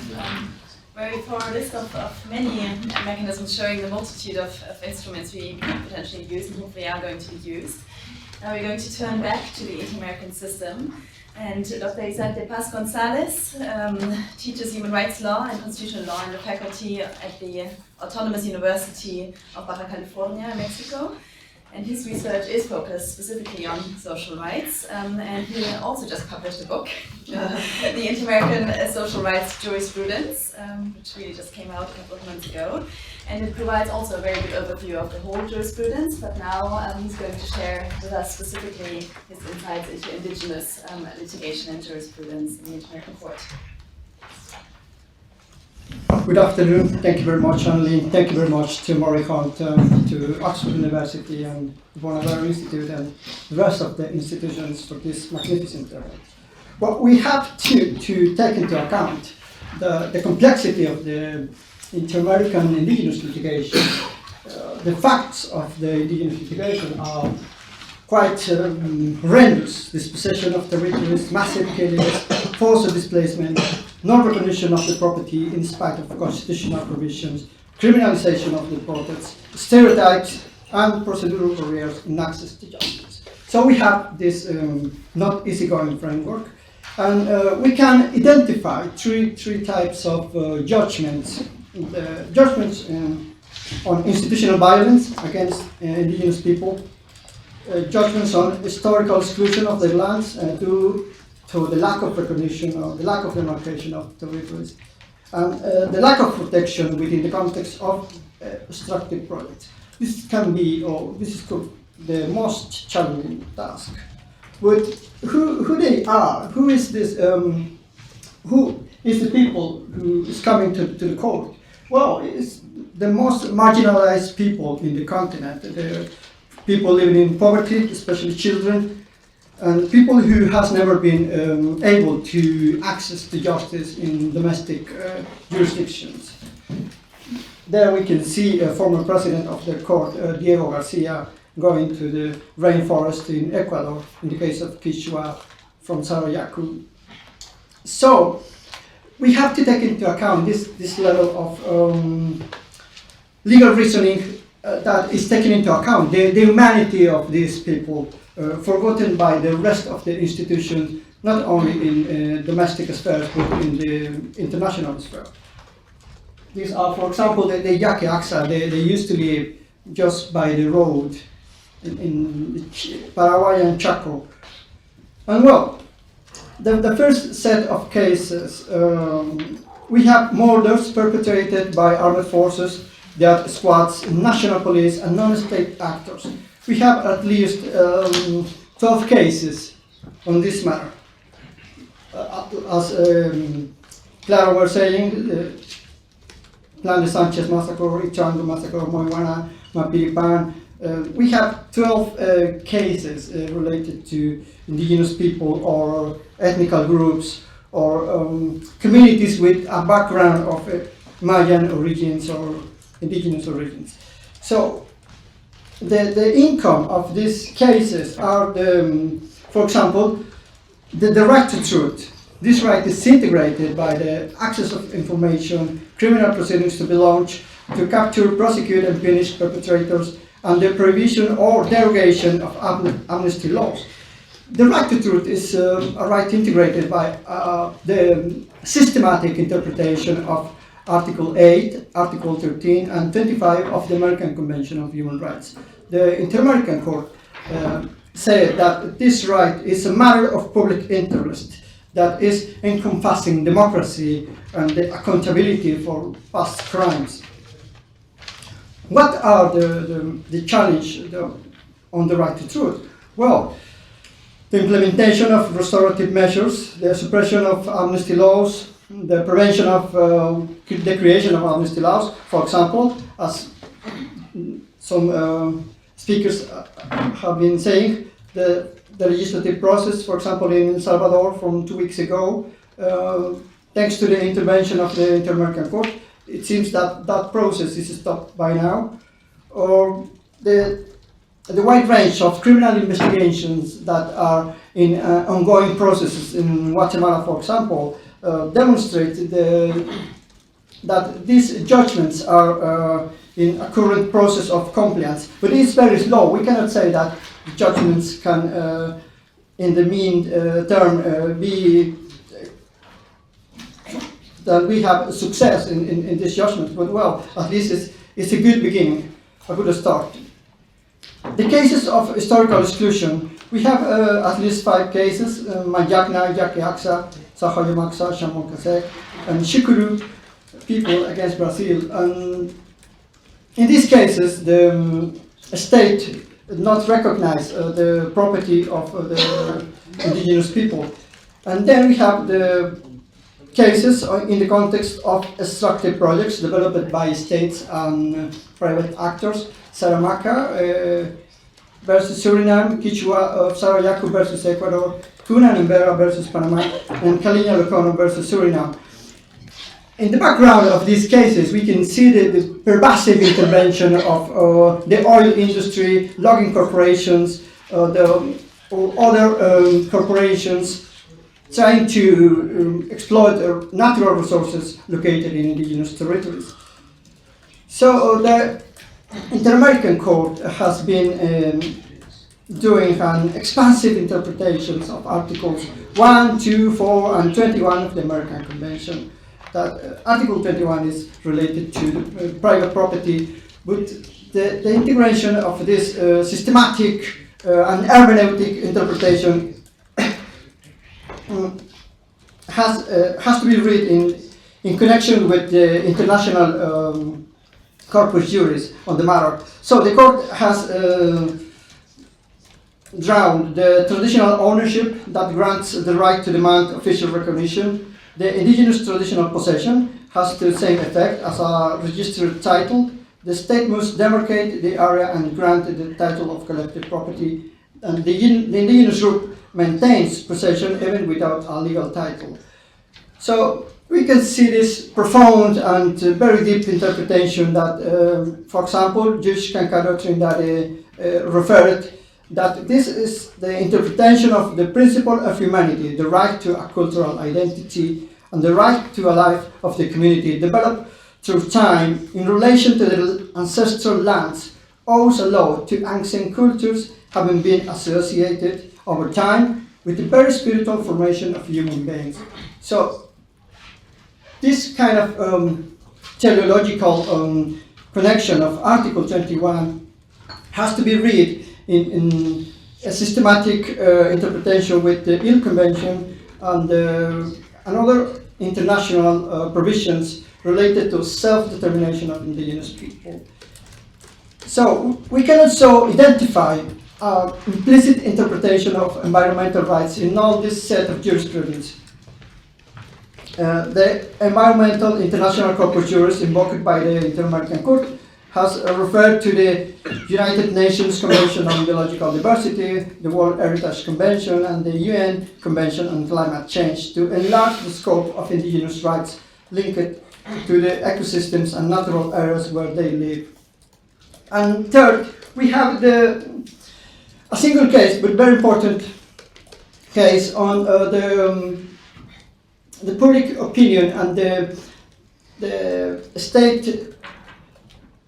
very thorough list of many mechanisms showing the multitude of instruments we can potentially use and hopefully are going to be used. Now we're going to turn back to the Inter-American system. And Dr. Isaac de Paz Gonzalez teaches human rights law and constitutional law in the faculty at the Autonomous University of Baja California, Mexico. And his research is focused specifically on social rights. And he also just published a book, The Inter-American Social Rights Jurisprudence, which really just came out a couple of months ago. And it provides also a very good overview of the whole jurisprudence, but now he's going to share with us specifically his insights into indigenous litigation and jurisprudence in the Inter-American Court. Good afternoon. Thank you very much, Anneli. Thank you very much to Morikant, to Oxford University and Bonavera Institute and the rest of the institutions for this magnificent event. Well, we have to take into account the complexity of the inter-American indigenous litigation. The facts of the indigenous litigation are quite horrendous. Dispossession of territories, massive killings, forced displacement, non-recognition of the property in spite of constitutional provisions, criminalization of the protests, stereotypes, and procedural barriers in access to justice. So we have this not easygoing framework, and we can identify three types of judgments. The judgments on institutional violence against indigenous people, judgments on historical exclusion of their lands due to the lack of recognition or the lack of demarcation of territories, and the lack of protection within the context of obstructive projects. This can be, or this is the most challenging task. But who they are? Who is this? Who is the people who is coming to the court? Well, it's the most marginalized people in the continent. The people living in poverty, especially children, and people who has never been able to access to justice in domestic jurisdictions. There we can see a former president of the court, Diego Garcia, going to the rainforest in Ecuador, in the case of Quichua from Sarayaku. So we have to take into account this level of legal reasoning that is taken into account, the humanity of these people, forgotten by the rest of the institutions, not only in domestic affairs, but in the international sphere. These are, for example, the Yaqui Aksa. They used to live just by the road in Paraguay and Chaco. And well, the first set of cases, we have murders perpetrated by armed forces, death squads, national police, and non-state actors. We have at least 12 cases on this matter. As Clara was saying, Plan de Sanchez massacre, Ituango massacre, Moiguana, Mapiripan. We have 12 cases related to indigenous people or ethnical groups or communities with a background of Mayan origins or indigenous origins. So the income of these cases are, for example, the right to truth. This right is integrated by the access of information, criminal proceedings to be launched, to capture, prosecute, and punish perpetrators, and the prohibition or derogation of amnesty laws. The right to truth is a right integrated by the systematic interpretation of Article 8, Article 13, and 25 of the American Convention of Human Rights. The Inter-American Court said that this right is a matter of public interest that is encompassing democracy and the accountability for past crimes. What are the challenge on the right to truth? Well, the implementation of restorative measures, the suppression of amnesty laws, the prevention of the creation of amnesty laws. For example, as some speakers have been saying, the legislative process, for example, in El Salvador from 2 weeks ago, thanks to the intervention of the Inter-American Court, it seems that that process is stopped by now. Or the wide range of criminal investigations that are in ongoing processes in Guatemala, for example, demonstrate that these judgments are in a current process of compliance. But it is very slow. We cannot say that judgments can, in the mean term, be that we have success in this judgment. But well, at least it's a good beginning, a good start. The cases of historical exclusion, we have at least 5 cases: Mayakna, Yaqui Aksa, Sahayamaksa, Shamonkasek, and Shikuru people against Brazil. And in these cases, the state did not recognize the property of the indigenous people. And then we have the cases in the context of extractive projects developed by states and private actors. Saramaka versus Suriname, Quichua of Sarayaku versus Ecuador, Cuna and Embera versus Panama, and Kalinia Locono versus Suriname. In the background of these cases, we can see the pervasive intervention of the oil industry, logging corporations, or other corporations trying to exploit natural resources located in indigenous territories. So the Inter-American Court has been doing an expansive interpretations of Articles 1, 2, 4, and 21 of the American Convention. That Article 21 is related to private property, but the integration of this systematic and hermeneutic interpretation has to be read in connection with the international corpus juris on the matter. So the court has drawn the traditional ownership that grants the right to demand official recognition. The indigenous traditional possession has the same effect as a registered title. The state must demarcate the area and grant the title of collective property, and the indigenous group maintains possession even without a legal title. So we can see this profound and very deep interpretation that, for example, Judge Cancado doctrine that referred that this is the interpretation of the principle of humanity, the right to a cultural identity and the right to a life of the community developed through time in relation to the ancestral lands owes a lot to ancient cultures having been associated over time with the very spiritual formation of human beings. So this kind of teleological connection of Article 21 has to be read in a systematic interpretation with the Ill Convention and other international provisions related to self-determination of indigenous people. So we can also identify implicit interpretation of environmental rights in all this set of jurisprudence. The Environmental International Corpus Juris invoked by the Inter-American Court has referred to the United Nations Convention on Biological Diversity, the World Heritage Convention, and the UN Convention on Climate Change to enlarge the scope of indigenous rights linked to the ecosystems and natural areas where they live. And third, we have a single case, but very important case on the public opinion and the state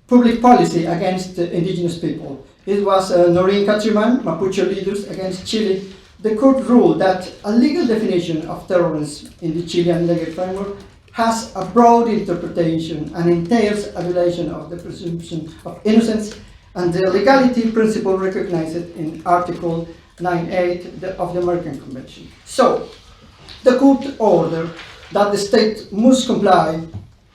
public policy against indigenous people. It was Noreen Countryman, Mapuche leaders against Chile. The court ruled that a legal definition of terrorism in the Chilean legal framework has a broad interpretation and entails a violation of the presumption of innocence and the legality principle recognized in Article 9.8 of the American Convention. So, the court ordered that the state must comply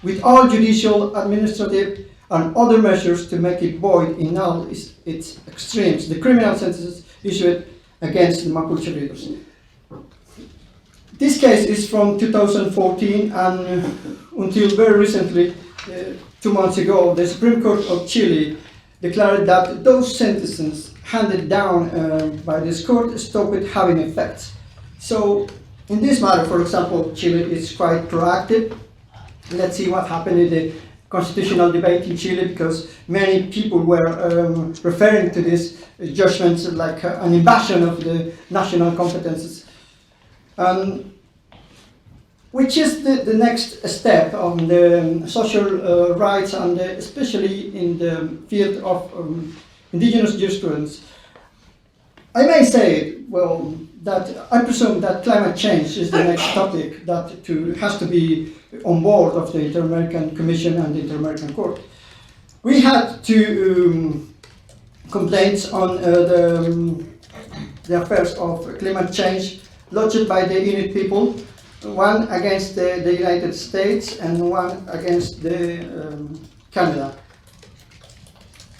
with all judicial, administrative, and other measures to make it void in all its extremes the criminal sentences issued against the Mapuche leaders. This case is from 2014, and until very recently, 2 months ago, the Supreme Court of Chile declared that those sentences handed down by this court stopped having effect. So, in this matter, for example, Chile is quite proactive. Let's see what happened in the constitutional debate in Chile, because many people were referring to this judgment like an invasion of the national competences. Which is the next step on the social rights, and especially in the field of indigenous jurisprudence. I may say, well, that I presume that climate change is the next topic that has to be on board of the Inter-American Commission and the Inter-American Court. We had two complaints on the affairs of climate change lodged by the Inuit people, one against the United States and one against Canada.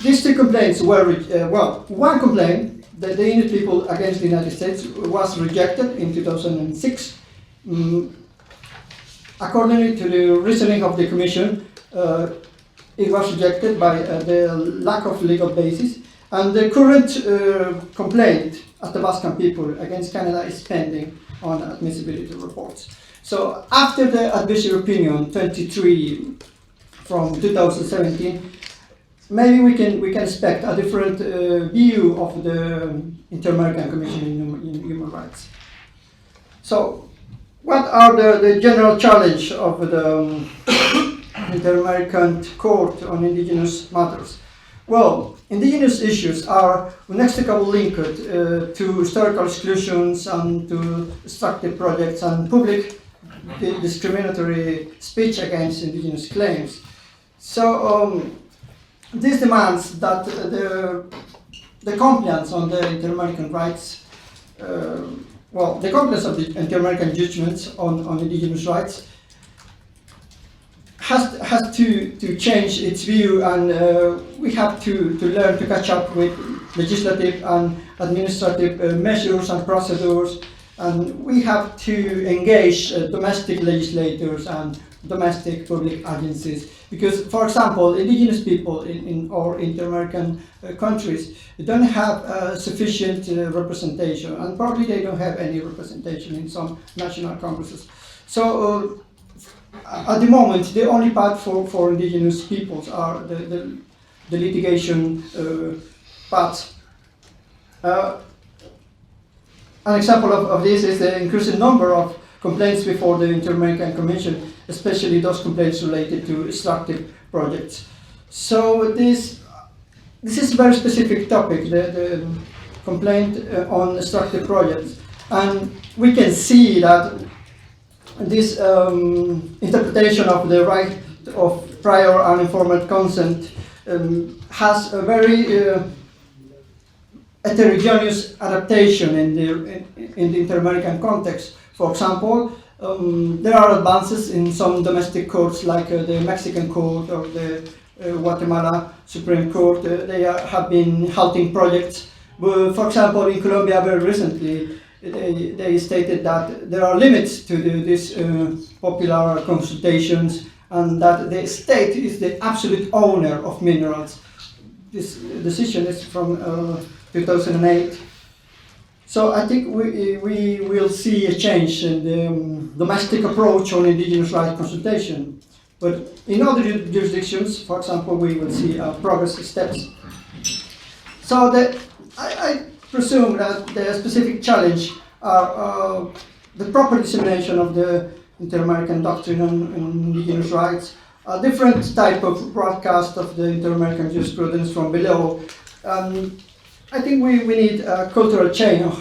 These two complaints were, one complaint, the Inuit people against the United States, was rejected in 2006. According to the reasoning of the Commission, it was rejected by the lack of legal basis, and the current complaint of the Basque people against Canada is pending on admissibility reports. So after the advisory opinion 23 from 2017, maybe we can expect a different view of the Inter-American Commission in Human Rights. So, what are the general challenge of the Inter-American Court on Indigenous Matters? Well, indigenous issues are inextricably linked to historical exclusions and to destructive projects and public discriminatory speech against indigenous claims. So this demands that the compliance on the Inter-American rights, the compliance of the Inter-American judgments on indigenous rights has to change its view, and we have to learn to catch up with legislative and administrative measures and procedures, and we have to engage domestic legislators and domestic public agencies, because, for example, indigenous people in our Inter-American countries don't have sufficient representation, and probably they don't have any representation in some national congresses. So at the moment, the only path for indigenous peoples are the litigation But an example of this is the increasing number of complaints before the Inter-American Commission, especially those complaints related to extractive projects. So this is a very specific topic, the complaint on extractive projects. And we can see that this interpretation of the right of prior and informed consent has a very heterogeneous adaptation in the inter-American context. For example, there are advances in some domestic courts like the Mexican court or the Guatemala Supreme Court. They have been halting projects. But for example, in Colombia very recently, they stated that there are limits to these popular consultations and that the state is the absolute owner of minerals. This decision is from 2008. So I think we will see a change in the domestic approach on indigenous rights consultation. But in other jurisdictions, for example, we will see progress steps. So I presume that the specific challenge are the proper dissemination of the Inter-American doctrine on indigenous rights, a different type of broadcast of the Inter-American jurisprudence from below. I think we need a cultural change on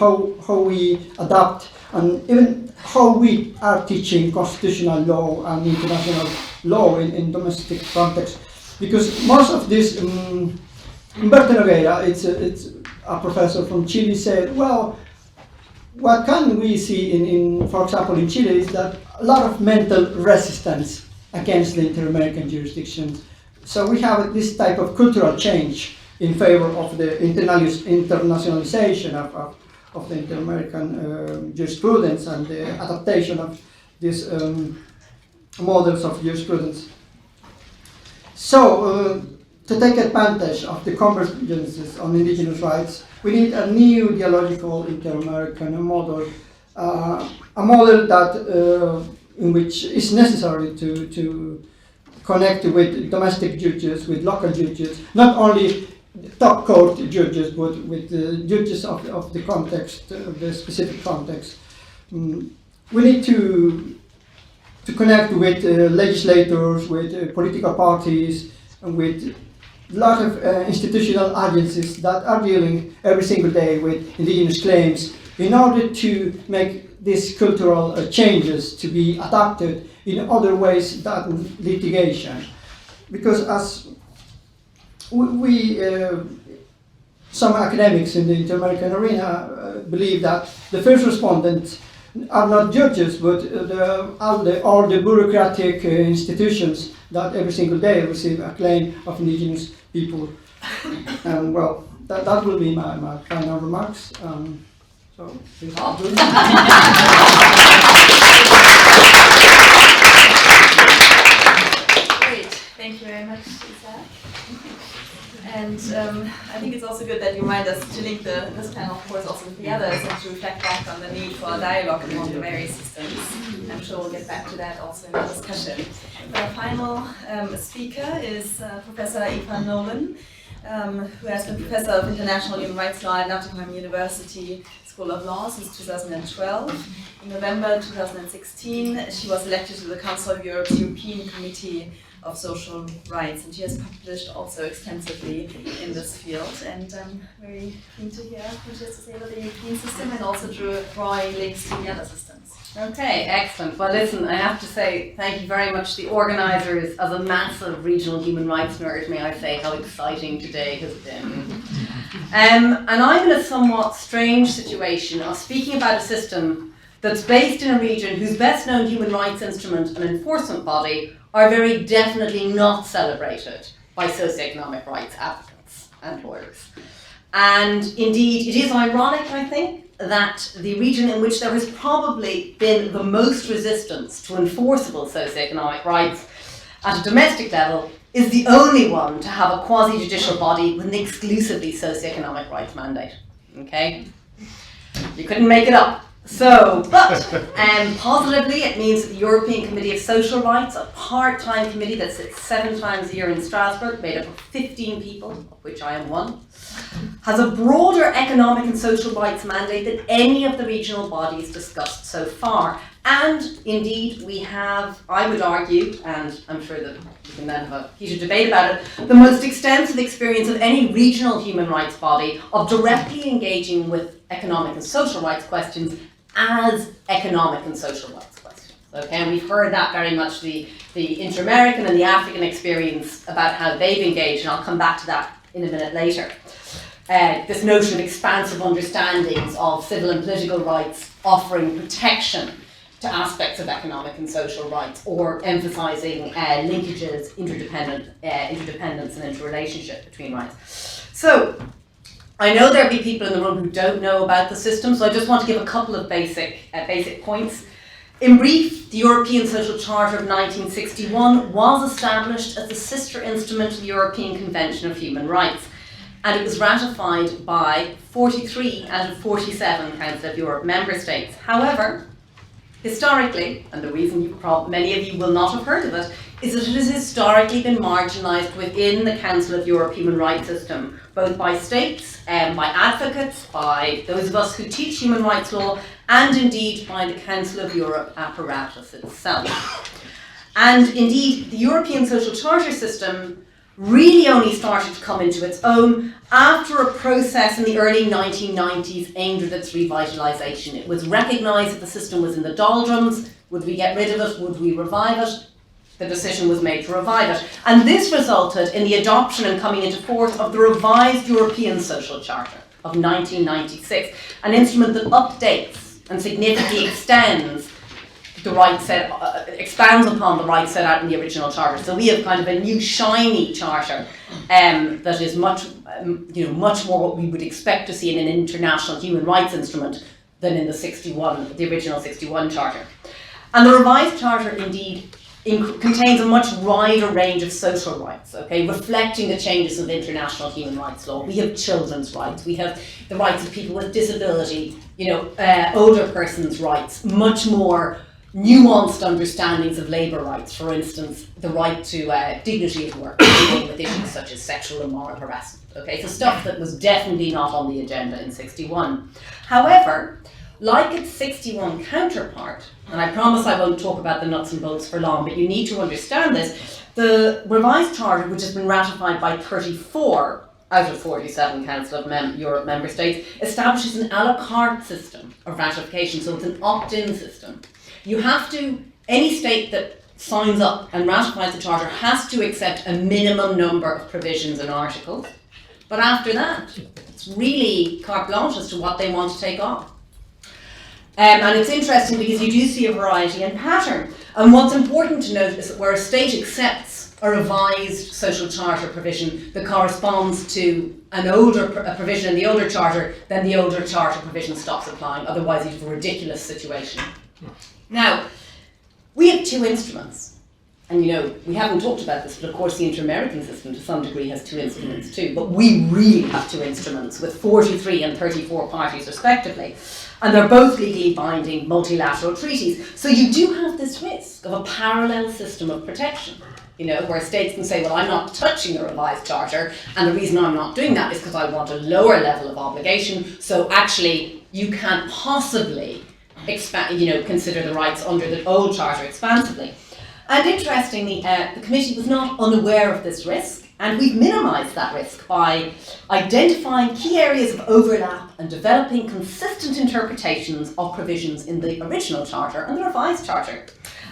how we adapt and even how we are teaching constitutional law and international law in domestic context. Because most of this, Humberto Nogueira, it's a professor from Chile, said, well, what can we see in, for example, in Chile is that a lot of mental resistance against the inter-American jurisdictions. So we have this type of cultural change in favor of the internationalization of the inter-American jurisprudence and the adaptation of these models of jurisprudence. So, to take advantage of the convergences on indigenous rights, we need a new dialogical inter-American model, a model that in which is necessary to connect with domestic judges, with local judges, not only top court judges, but with the judges of the context, the specific context. We need to connect with legislators, with political parties, and with a lot of institutional agencies that are dealing every single day with indigenous claims in order to make these cultural changes to be adapted in other ways than litigation. Because as some academics in the inter-American arena believe that the first respondents are not judges, but all the bureaucratic institutions that every single day receive a claim of indigenous people. And well, that will be my final remarks. So, please. Great, thank you very much, Isaac. And I think it's also good that you remind us to link this panel, of course, also with the others and to reflect back on the need for a dialogue among the various systems. I'm sure we'll get back to that also in the discussion. Our final speaker is Professor Aoife Nolan, who has been Professor of International Human Rights Law at Nottingham University School of Law since 2012. In November 2016, she was elected to the Council of Europe's European Committee of Social Rights, and she has published also extensively in this field. And I'm very keen to hear what she has to say about the European system and also drawing links to the other systems. Okay, excellent. Well, listen, I have to say thank you very much to the organisers. As a massive regional human rights nerd, may I say how exciting today has been. And I'm in a somewhat strange situation of speaking about a system that's based in a region whose best known human rights instrument and enforcement body are very definitely not celebrated by socioeconomic rights advocates and lawyers. And indeed, it is ironic, I think, that the region in which there has probably been the most resistance to enforceable socioeconomic rights at a domestic level is the only one to have a quasi-judicial body with an exclusively socioeconomic rights mandate. Okay? You couldn't make it up. But positively, it means that the European Committee of Social Rights, a part-time committee that sits 7 times a year in Strasbourg, made up of 15 people, of which I am one, has a broader economic and social rights mandate than any of the regional bodies discussed so far. And indeed, we have, I would argue, and I'm sure that we can then have a heated debate about it, the most extensive experience of any regional human rights body of directly engaging with economic and social rights questions as economic and social rights questions. Okay, and we've heard that very much, the inter-American and the African experience about how they've engaged, and I'll come back to that in a minute later. This notion of expansive understandings of civil and political rights offering protection to aspects of economic and social rights, or emphasising linkages, interdependence and interrelationship between rights. So, I know there'll be people in the room who don't know about the system, so I just want to give a couple of basic points. In brief, the European Social Charter of 1961 was established as the sister instrument of the European Convention of Human Rights, and it was ratified by 43 out of 47 Council of Europe member states. However, historically, and the reason many of you will not have heard of it, is that it has historically been marginalised within the Council of Europe human rights system, both by states, by advocates, by those of us who teach human rights law, and indeed by the Council of Europe apparatus itself. And indeed, the European Social Charter system really only started to come into its own after a process in the early 1990s aimed at its revitalisation. It was recognised that the system was in the doldrums. Would we get rid of it? Would we revive it? The decision was made to revive it. And this resulted in the adoption and coming into force of the revised European Social Charter of 1996, an instrument that updates and significantly extends the rights expands upon the rights set out in the original charter. So we have kind of a new shiny charter that is much more what we would expect to see in an international human rights instrument than in the original 61 charter. And the revised charter indeed contains a much wider range of social rights, okay, reflecting the changes of international human rights law. We have children's rights, we have the rights of people with disability, older persons' rights, much more nuanced understandings of labour rights, for instance, the right to dignity at work, dealing with issues such as sexual and moral harassment. Okay, so stuff that was definitely not on the agenda in 61. However, like its 61 counterpart, and I promise I won't talk about the nuts and bolts for long, but you need to understand this, the revised charter, which has been ratified by 34 out of 47 Council of Europe member states, establishes an a la carte system of ratification, so it's an opt-in system. You have to, any state that signs up and ratifies the charter has to accept a minimum number of provisions and articles. But after that, it's really carte blanche as to what they want to take on. And it's interesting because you do see a variety and pattern. And what's important to note is that where a state accepts a revised social charter provision that corresponds to a provision in the older charter, then the older charter provision stops applying. Otherwise, you have a ridiculous situation. Now, we have two instruments, and we haven't talked about this, but of course the inter-American system to some degree has two instruments too, but we really have two instruments with 43 and 34 parties respectively, and they're both legally binding multilateral treaties. So you do have this risk of a parallel system of protection, where states can say, well, I'm not touching the revised charter, and the reason I'm not doing that is because I want a lower level of obligation, so actually you can't possibly consider the rights under the old charter expansively. And interestingly, the committee was not unaware of this risk, and we've minimised that risk by identifying key areas of overlap and developing consistent interpretations of provisions in the original charter and the revised charter.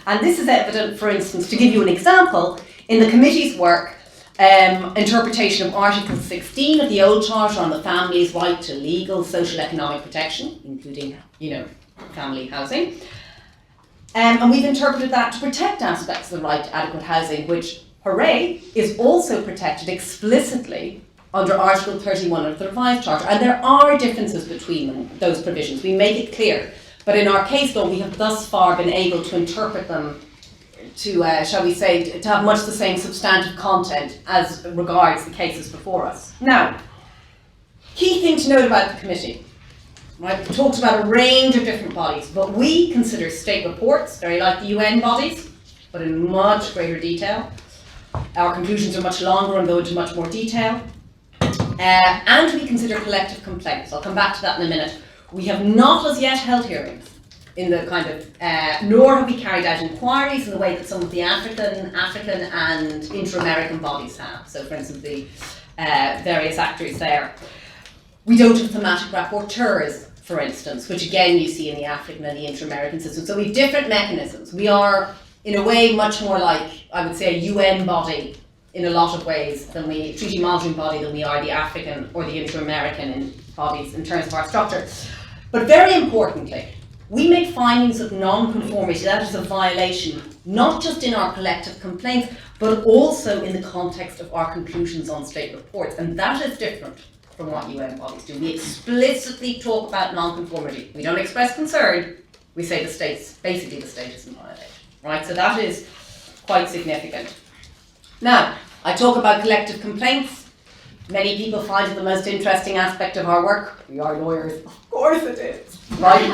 And this is evident, for instance, to give you an example, in the committee's work, interpretation of Article 16 of the old charter on the family's right to legal, social, economic protection, including, family housing. And we've interpreted that to protect aspects of the right to adequate housing, which, hooray, is also protected explicitly under Article 31 of the revised charter. And there are differences between those provisions. We make it clear. But in our case law, we have thus far been able to interpret them to, shall we say, to have much the same substantive content as regards the cases before us. Now, key thing to note about the committee. right? It talks about a range of different bodies, but we consider state reports, very like the UN bodies, but in much greater detail. Our conclusions are much longer and go into much more detail. And we consider collective complaints. I'll come back to that in a minute. We have not as yet held hearings in the kind of, nor have we carried out inquiries in the way that some of the African and inter-American bodies have. So for instance, the various actors there. We don't have thematic rapporteurs, for instance, which again you see in the African and the inter-American system. So we have different mechanisms. We are, in a way, much more like, I would say, a UN body in a lot of ways than we, treaty monitoring body than we are the African or the inter-American bodies in terms of our structure. But very importantly, we make findings of non-conformity, that is a violation, not just in our collective complaints, but also in the context of our conclusions on state reports. And that is different from what UN bodies do. We explicitly talk about non-conformity. We don't express concern, we say the state's, basically the state is in violation, right? So that is quite significant. Now, I talk about collective complaints. Many people find it the most interesting aspect of our work. We are lawyers, of course it is, right?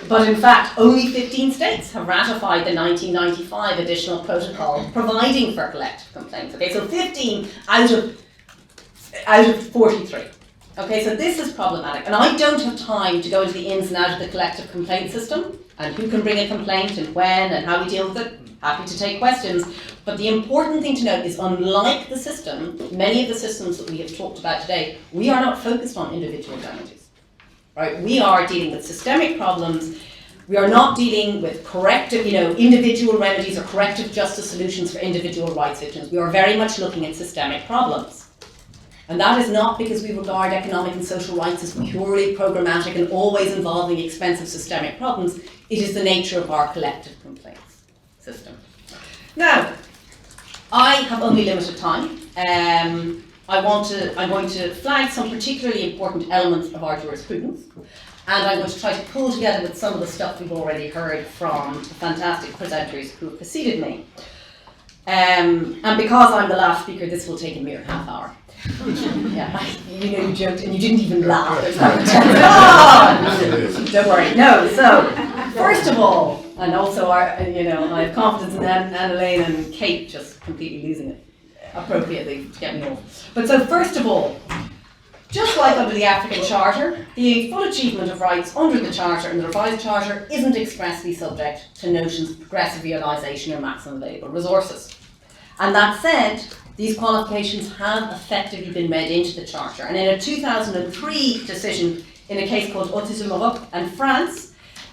But in fact, only 15 states have ratified the 1995 additional protocol providing for collective complaints. Okay, so 15 out of 43. Okay, so this is problematic. And I don't have time to go into the ins and outs of the collective complaint system and who can bring a complaint and when and how we deal with it. Happy to take questions. But the important thing to note is, unlike the system, many of the systems that we have talked about today, we are not focused on individual damages. Right? We are dealing with systemic problems. We are not dealing with corrective, individual remedies or corrective justice solutions for individual rights victims. We are very much looking at systemic problems. And that is not because we regard economic and social rights as purely programmatic and always involving expensive systemic problems. It is the nature of our collective complaints system. Now, I have only limited time. I'm going to flag some particularly important elements of our jurisprudence, and I'm going to try to pull together with some of the stuff we've already heard from the fantastic presenters who have preceded me. And because I'm the last speaker, this will take a mere half hour. Yeah, you joked and you didn't even laugh. Don't worry. No. So, first of all, and also I have confidence in Anne-Elaine and Kate just completely losing it appropriately to get me off. But so first of all, just like under the African Charter, the full achievement of rights under the Charter and the revised Charter isn't expressly subject to notions of progressive realisation or maximum available resources. And that said, these qualifications have effectively been read into the Charter. And in a 2003 decision in a case called Autism Europe and France,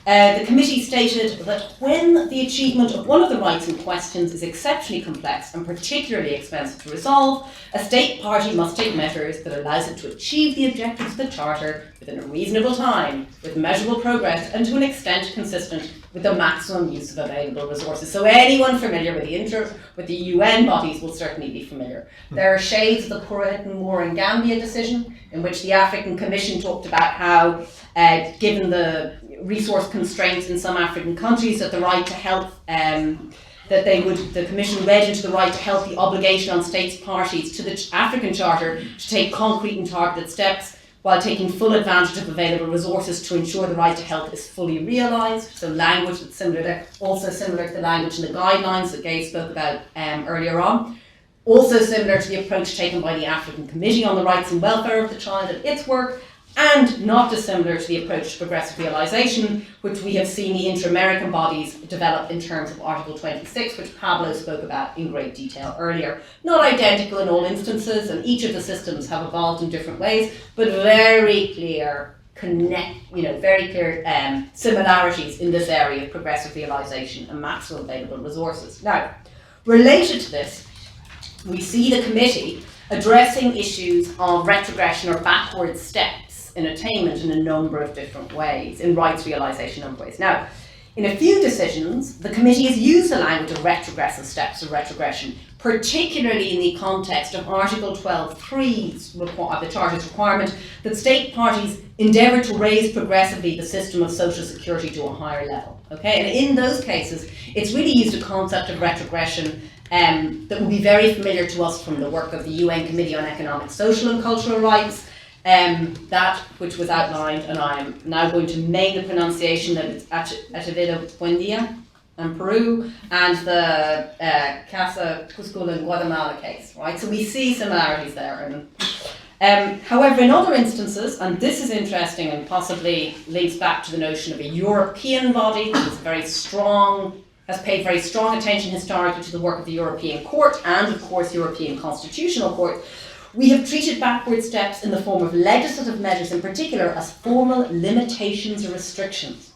the committee stated that when the achievement of one of the rights in questions is exceptionally complex and particularly expensive to resolve, a state party must take measures that allows it to achieve the objectives of the Charter within a reasonable time, with measurable progress, and to an extent consistent with the maximum use of available resources. So anyone familiar with the UN bodies will certainly be familiar. There are shades of the Puritan Moore and Gambia decision, in which the African Commission talked about how, given the resource constraints in some African countries, that the right to health, the Commission read into the right to health the obligation on states parties to the African Charter to take concrete and targeted steps while taking full advantage of available resources to ensure the right to health is fully realised. So language that's similar there, also similar to the language in the guidelines that Gay spoke about earlier on. Also similar to the approach taken by the African Committee on the Rights and Welfare of the Child at its work, and not dissimilar to the approach to progressive realisation, which we have seen the inter-American bodies develop in terms of Article 26, which Pablo spoke about in great detail earlier. Not identical in all instances, and each of the systems have evolved in different ways, but very clear similarities in this area of progressive realisation and maximum available resources. Now, related to this, we see the committee addressing issues of retrogression or backward steps in attainment in a number of different ways, in rights realisation number of ways. Now, in a few decisions, the committee has used the language of retrogressive steps of retrogression, particularly in the context of Article 12.3 of the Charter's requirement that state parties endeavour to raise progressively the system of social security to a higher level. Okay, and in those cases, it's really used a concept of retrogression that will be very familiar to us from the work of the UN Committee on Economic, Social and Cultural Rights, that which was outlined, and I'm now going to name the pronunciation, that it's Acevedo Buendia in Peru, and the Casa Cusco in Guatemala case, right? So we see similarities there. However, in other instances, and this is interesting and possibly links back to the notion of a European body that is very strong, has paid very strong attention historically to the work of the European Court and, of course, European Constitutional Court, we have treated backward steps in the form of legislative measures in particular as formal limitations or restrictions,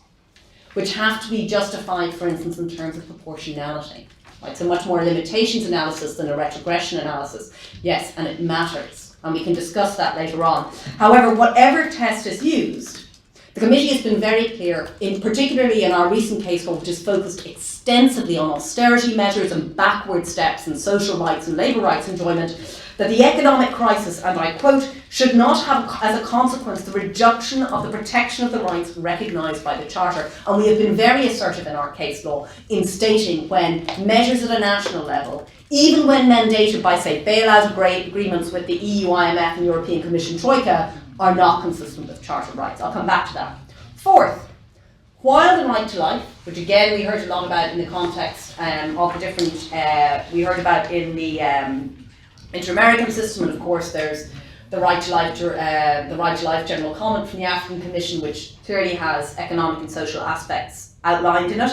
which have to be justified, for instance, in terms of proportionality. Right? So much more limitations analysis than a retrogression analysis. Yes, and it matters. And we can discuss that later on. However, whatever test is used, the committee has been very clear, particularly in our recent case law, which is focused extensively on austerity measures and backward steps in social rights and labour rights enjoyment, that the economic crisis, and I quote, should not have as a consequence the reduction of the protection of the rights recognised by the Charter. And we have been very assertive in our case law in stating when measures at a national level, even when mandated by, say, bailout agreements with the EU, IMF and European Commission Troika, are not consistent with Charter rights. I'll come back to that. Fourth, while the right to life, which again we heard a lot about in the context of the different, we heard about in the Inter-American system, and of course there's the right to life general comment from the African Commission, which clearly has economic and social aspects outlined in it.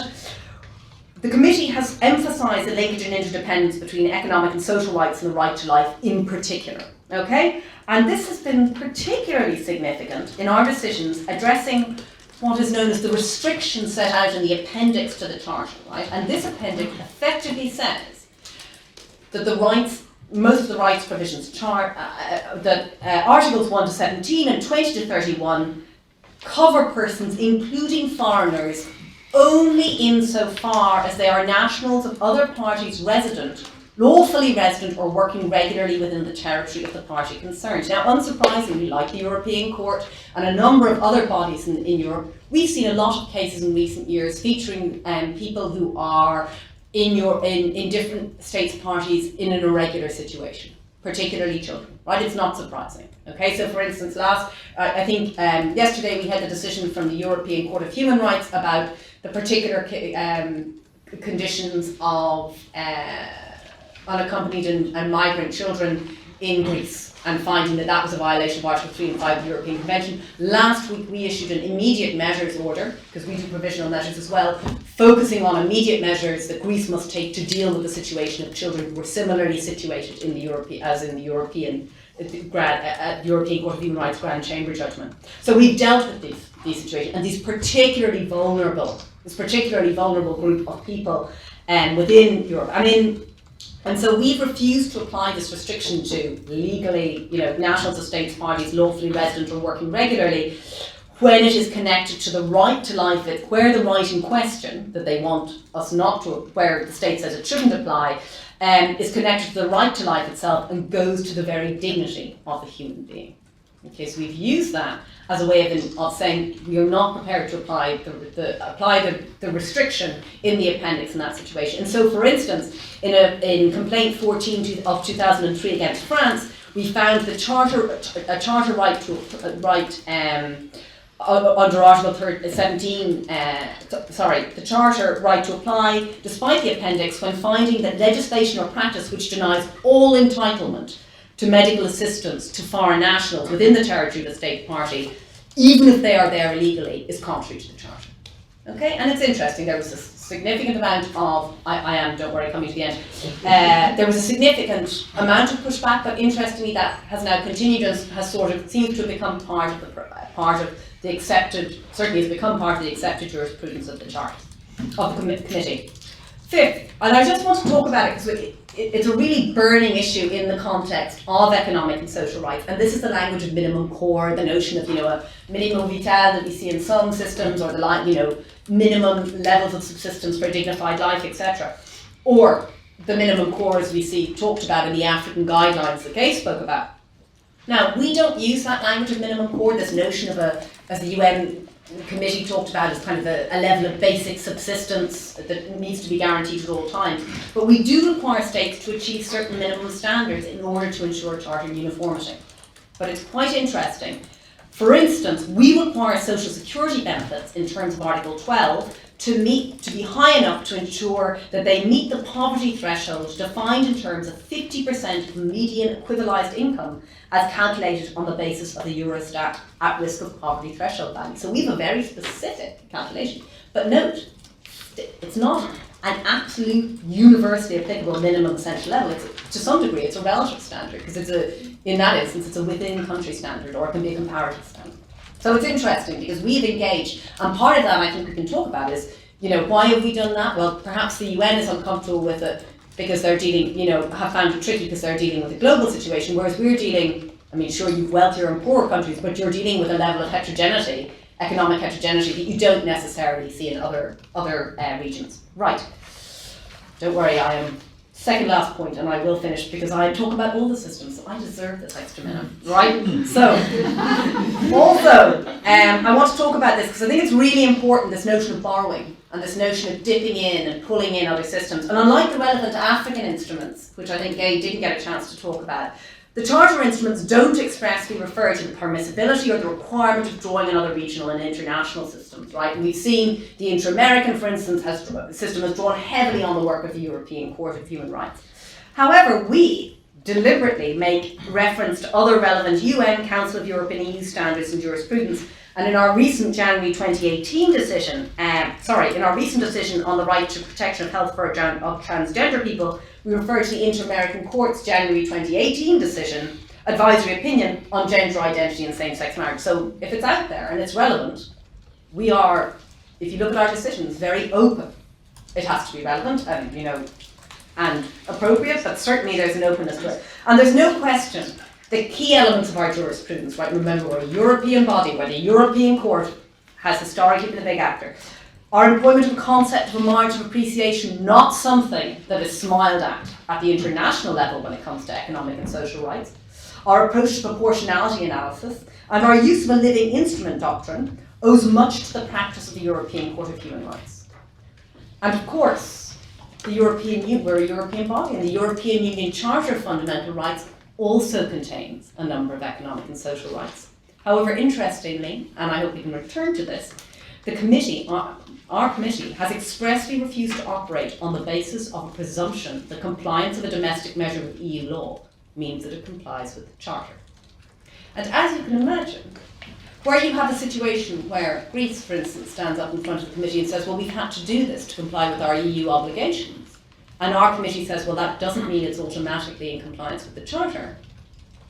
The committee has emphasised the linkage and interdependence between economic and social rights and the right to life in particular. Okay? And this has been particularly significant in our decisions addressing what is known as the restrictions set out in the appendix to the Charter, right? And this appendix effectively says that the rights, most of the rights provisions, that Articles 1 to 17 and 20 to 31 cover persons, including foreigners, only insofar as they are nationals of other parties lawfully resident or working regularly within the territory of the party concerned. Now, unsurprisingly, like the European Court and a number of other bodies in Europe, we've seen a lot of cases in recent years featuring people who are in different states parties in an irregular situation, particularly children, right? It's not surprising. Okay, so for instance, yesterday we had a decision from the European Court of Human Rights about the particular conditions of unaccompanied and migrant children in Greece, and finding that that was a violation of Article 3 and 5 of the European Convention. Last week we issued an immediate measures order, because we do provisional measures as well, focusing on immediate measures that Greece must take to deal with the situation of children who were similarly situated in the European Court of Human Rights Grand Chamber judgment. So we've dealt with these situations, and this particularly vulnerable group of people within Europe. And so we've refused to apply this restriction to legally, nationals of states parties lawfully resident or working regularly when it is connected to the right to life, where the right in question that they want us not to, where the state says it shouldn't apply, is connected to the right to life itself and goes to the very dignity of the human being. Okay, so we've used that as a way of saying we are not prepared to apply the restriction in the appendix in that situation. And so, for instance, in Complaint 14 of 2003 against France, we found the charter right under Article 17, the Charter right to apply, despite the appendix, when finding that legislation or practice which denies all entitlement to medical assistance to foreign nationals within the territory of the state party, even if they are there illegally, is contrary to the Charter. Okay, and it's interesting, there was a significant amount of, don't worry, coming to the end. There was a significant amount of pushback, but interestingly that has now continued and has seems to have become part of the accepted jurisprudence of the Charter, of the committee. Fifth, and I just want to talk about it because it's a really burning issue in the context of economic and social rights, and this is the language of minimum core, the notion of a minimum vital that we see in some systems, or the minimum levels of subsistence for a dignified life, etc., or the minimum core as we see talked about in the African guidelines that Kay spoke about. Now, we don't use that language of minimum core, this notion of as the UN committee talked about, as kind of a level of basic subsistence that needs to be guaranteed at all times. But we do require states to achieve certain minimum standards in order to ensure Charter uniformity. but it's quite interesting. For instance, we require social security benefits in terms of Article 12 to be high enough to ensure that they meet the poverty threshold defined in terms of 50% of the median equivalized income as calculated on the basis of the Eurostat at risk of poverty threshold value. So we have a very specific calculation. But note, it's not an absolute universally applicable minimum essential level. To some degree, it's a relative standard, because in that instance, it's a within country standard, or it can be a comparative standard. So it's interesting because we've engaged, and part of that I think we can talk about is, why have we done that? Well, perhaps the UN is uncomfortable with it because they're dealing, have found it tricky because they're dealing with a global situation, whereas we're dealing, sure, you've wealthier and poorer countries, but you're dealing with a level of heterogeneity, economic heterogeneity, that you don't necessarily see in other regions. Right. Don't worry, I am second last point, and I will finish because I talk about all the systems, so I deserve this extra minute, right? So, also, I want to talk about this because I think it's really important, this notion of borrowing and this notion of dipping in and pulling in other systems. And unlike the relevant African instruments, which I think Gay didn't get a chance to talk about, the Charter instruments don't expressly refer to the permissibility or the requirement of drawing on other regional and international systems, right? And we've seen the Inter-American, for instance, system has drawn heavily on the work of the European Court of Human Rights. However, we deliberately make reference to other relevant UN, Council of Europe and EU standards and jurisprudence. And in our recent January 2018 decision, in our recent decision on the right to protection of health for transgender people, we refer to the Inter-American Court's January 2018 decision, advisory opinion on gender identity and same-sex marriage. So if it's out there and it's relevant, we are, if you look at our decisions, very open. It has to be relevant and appropriate, but certainly there's an openness to it. And there's no question the key elements of our jurisprudence, right? Remember, we're a European body where the European Court has historically been a big actor. Our employment of a concept of a margin of appreciation, not something that is smiled at the international level when it comes to economic and social rights. Our approach to proportionality analysis and our use of a living instrument doctrine owes much to the practice of the European Court of Human Rights. And of course, we're a European body, and the European Union Charter of Fundamental Rights also contains a number of economic and social rights. However, interestingly, and I hope we can return to this, the committee, our committee, has expressly refused to operate on the basis of a presumption that compliance of a domestic measure with EU law means that it complies with the Charter. And as you can imagine, where you have a situation where Greece, for instance, stands up in front of the committee and says, well, we've had to do this to comply with our EU obligations, and our committee says, well, that doesn't mean it's automatically in compliance with the Charter,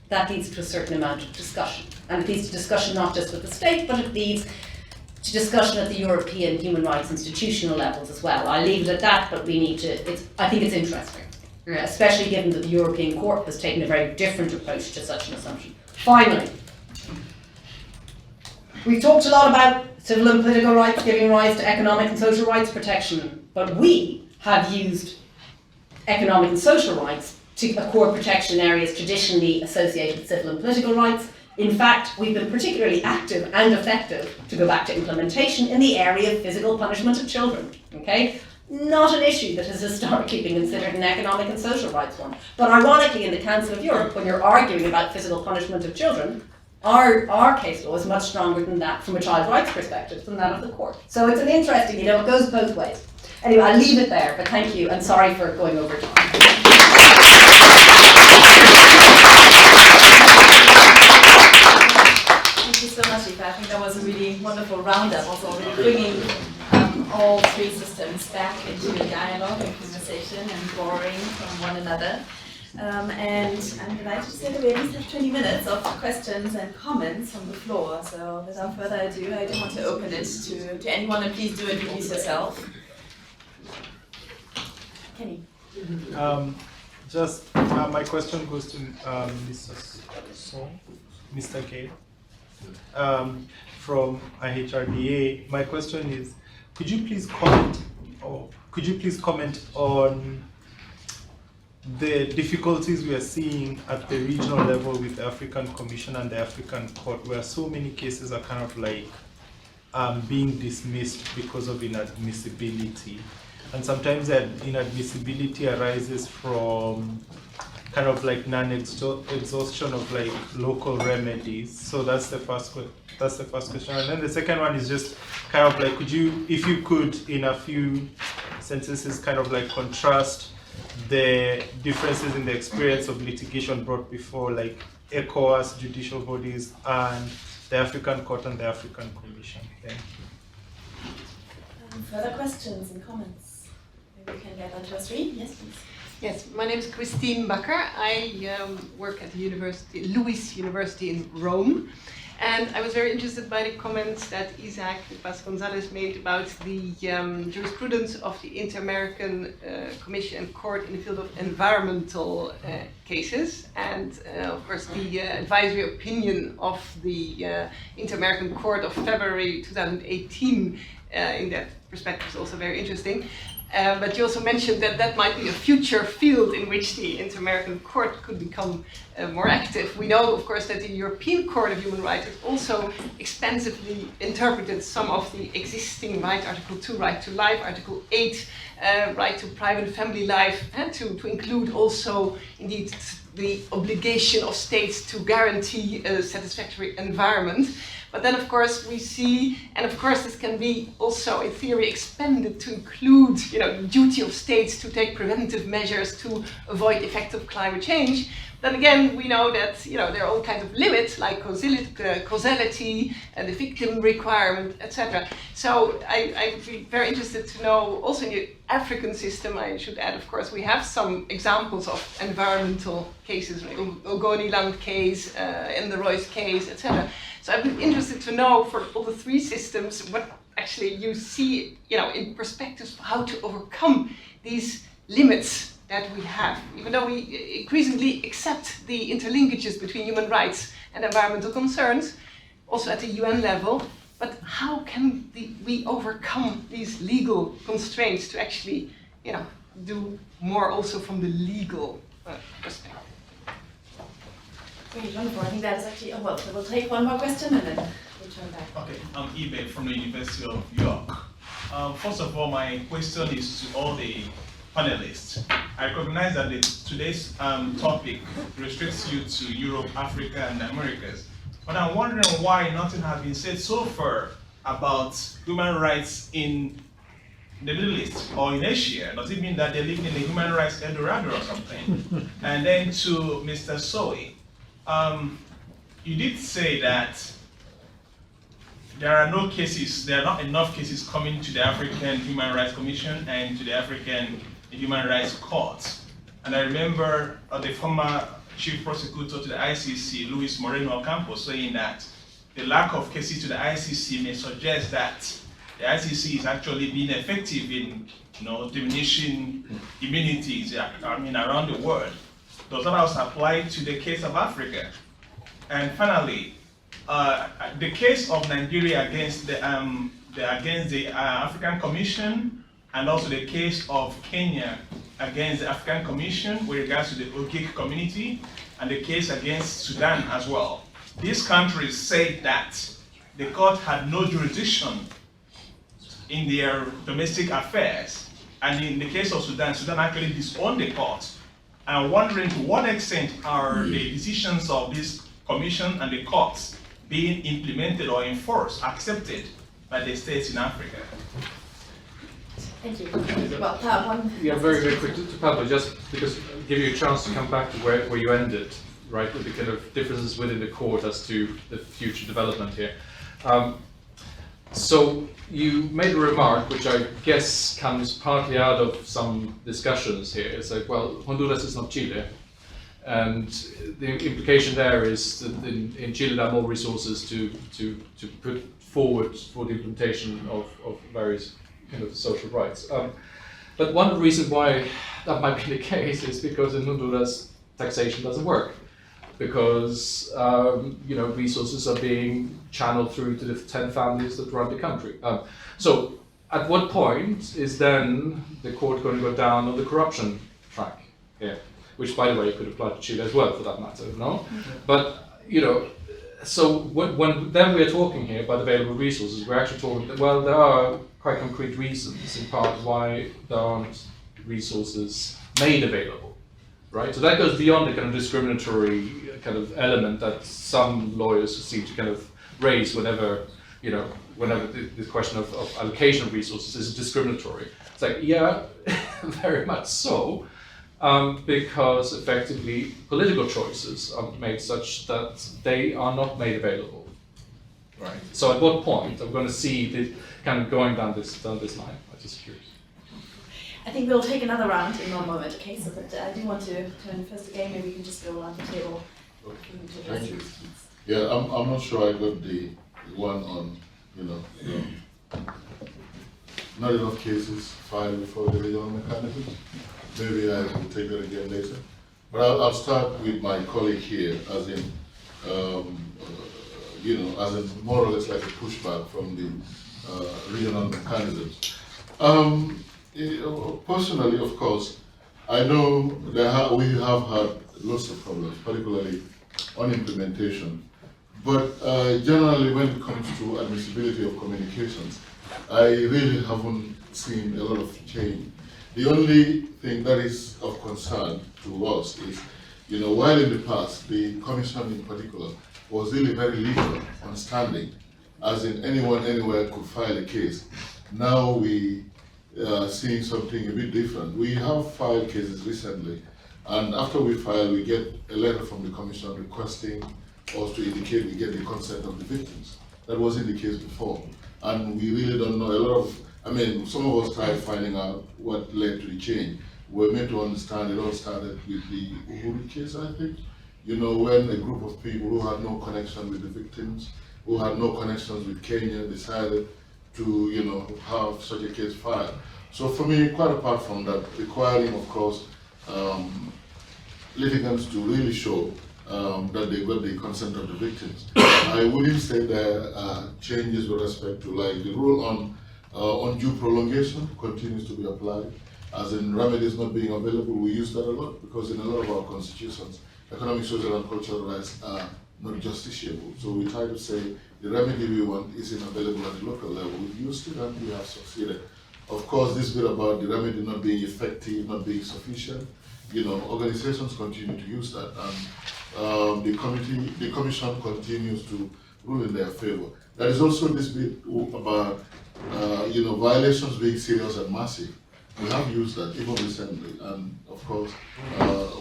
that leads to a certain amount of discussion. And it leads to discussion not just with the state, but it leads to discussion at the European human rights institutional levels as well. I leave it at that, but we need to, I think it's interesting, especially given that the European Court has taken a very different approach to such an assumption. Finally, we've talked a lot about civil and political rights giving rise to economic and social rights protection, but we have used economic and social rights to accord protection in areas traditionally associated with civil and political rights. In fact, we've been particularly active and effective, to go back to implementation, in the area of physical punishment of children. Okay? Not an issue that has historically been considered an economic and social rights one. But ironically, in the Council of Europe, when you're arguing about physical punishment of children, our case law is much stronger than that from a child rights perspective than that of the court. So it's an interesting, it goes both ways. Anyway, I'll leave it there, but thank you, and sorry for going over time. Thank you so much, Eva. I think that was a really wonderful roundup, also really bringing all three systems back into dialogue and conversation and borrowing from one another. And I'm delighted to say that we at least have 20 minutes of questions and comments from the floor. So without further ado, I do want to open it to anyone, and please do introduce yourself. Kenny. My question goes to Mr. Gay from IHRDA. My question is, could you please comment on the difficulties we are seeing at the regional level with the African Commission and the African Court, where so many cases are kind of like being dismissed because of inadmissibility. And sometimes that inadmissibility arises from kind of like non-exhaustion of like local remedies. So that's the first question. And then the second one is just kind of like, if you could in a few sentences kind of like contrast the differences in the experience of litigation brought before like ECOWAS judicial bodies and the African Court and the African Commission. Thank you. Further questions and comments? Maybe we can get on to a stream. Yes, please. Yes, my name is Christine Bakker. I work at the University, Luis University in Rome. And I was very interested by the comments that Isaac Paz-Gonzalez made about the jurisprudence of the Inter-American Commission and Court in the field of environmental cases. And of course the advisory opinion of the Inter-American Court of February 2018 in that perspective is also very interesting. But you also mentioned that that might be a future field in which the Inter-American Court could become more active. We know, of course, that the European Court of Human Rights has also extensively interpreted some of the existing rights, Article 2, right to life, Article 8, right to private and family life, and to include also, indeed, the obligation of states to guarantee a satisfactory environment. But then, of course, we see, and of course, this can be also, in theory, expanded to include, the duty of states to take preventive measures to avoid effective climate change. Then again, we know that, there are all kinds of limits, like causality and the victim requirement, etc. So I'd be very interested to know, also in the African system, I should add, of course, we have some examples of environmental cases, like Ogoniland case, and the Royce case, etc. So I'd be interested to know, for all the three systems, what actually you see, in perspectives of how to overcome these limits that we have, even though we increasingly accept the interlinkages between human rights and environmental concerns, also at the UN level. But how can we overcome these legal constraints to actually, do more also from the legal perspective? Great, wonderful. I think that is actually, we'll take one more question and then we'll turn back. Okay, I'm Ibe from the University of York. First of all, my question is to all the panelists. I recognize that today's topic restricts you to Europe, Africa, and the Americas. But I'm wondering why nothing has been said so far about human rights in the Middle East or in Asia. Does it mean that they live in the human rights Eldorado or something? And then to Mr. Soy, you did say that there are not enough cases coming to the African Human Rights Commission and to the African Human Rights Court. And I remember the former chief prosecutor to the ICC, Luis Moreno Ocampo, saying that the lack of cases to the ICC may suggest that the ICC is actually being effective in diminishing immunities around the world. Does that also apply to the case of Africa? And finally, the case of Nigeria against the African Commission, and also the case of Kenya against the African Commission with regards to the Ogig community, and the case against Sudan as well. These countries said that the court had no jurisdiction in their domestic affairs. And in the case of Sudan, Sudan actually disowned the court. I'm wondering to what extent are the decisions of this commission and the courts being implemented or enforced, accepted by the states in Africa? Thank you. Well, one. Yeah, very, very quick to Pablo, just because give you a chance to come back to where you ended, right, with the kind of differences within the court as to the future development here. So you made a remark, which I guess comes partly out of some discussions here. It's like, well, Honduras is not Chile. And the implication there is that in Chile there are more resources to put forward for the implementation of various kind of social rights. But one of the reasons why that might be the case is because in Honduras taxation doesn't work. Because resources are being channeled through to the 10 families that run the country. So at what point is then the court going to go down on the corruption track here? Which, by the way, could apply to Chile as well, for that matter, no? But, so when then we're talking here about available resources, we're actually talking that, well, there are quite concrete reasons, in part, why there aren't resources made available. right? So that goes beyond the kind of discriminatory kind of element that some lawyers seem to kind of raise whenever, you know, whenever the question of allocation of resources is discriminatory. It's like, yeah, very much so, because effectively political choices are made such that they are not made available, right? So at what point are we going to see the kind of going down this line? I'm just curious. I think we'll take another round in one moment, okay? So, but I do want to turn first again, maybe we can just go around the table. Thank you. Yeah, I'm not sure I got the one on, you know, not enough cases filed before the regional mechanism. Maybe I will take that again later. But I'll start with my colleague here, as in, you know, as in more or less like a pushback from the regional mechanisms. Personally, of course, I know we have had lots of problems, particularly on implementation. But generally, when it comes to admissibility of communications, I really haven't seen a lot of change. The only thing that is of concern to us is, you know, while in the past, the Commission in particular was really very legal on standing, as in anyone, anywhere could file a case. Now we are seeing something a bit different. We have filed cases recently, and after we file, we get a letter from the Commission requesting us to indicate we get the consent of the victims. That wasn't the case before. And we really don't know a lot of, I mean, some of us tried finding out what led to the change. We're meant to understand it all started with the Uhuru case, I think. You know, when a group of people who had no connection with the victims, who had no connections with Kenya, decided to, you know, have such a case filed. So for me, quite apart from that, requiring, of course, litigants to really show that they got the consent of the victims. I wouldn't say there are changes with respect to, like, the rule on undue prolongation continues to be applied, as in remedies not being available. We use that a lot because in a lot of our constitutions, economic, social, and cultural rights are not justiciable. So we try to say the remedy we want isn't available at the local level. We've used it and we have succeeded. Of course, this bit about the remedy not being effective, not being sufficient, you know, organizations continue to use that, and the commission continues to rule in their favor. There is also this bit about, you know, violations being serious and massive. We have used that even recently, and of course,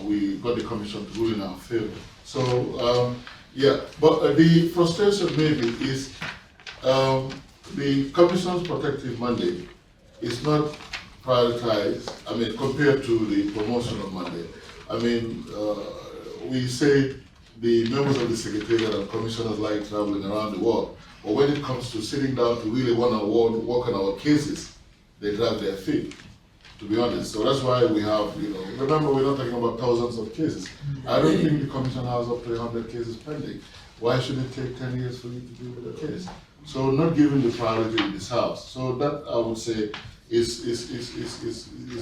we got the commission to rule in our favor. So, yeah, but the frustration maybe is the commission's protective mandate is not prioritized, I mean, compared to the promotional mandate. I mean, we say the members of the Secretariat and commissioners like traveling around the world, but when it comes to sitting down to really want to work on our cases, they drag their feet, to be honest. So that's why we have, you know, remember, we're not talking about thousands of cases. I don't think the commission has up to 100 cases pending. Why should it take 10 years for you to deal with a case? So not giving the priority in this house. So that, I would say, is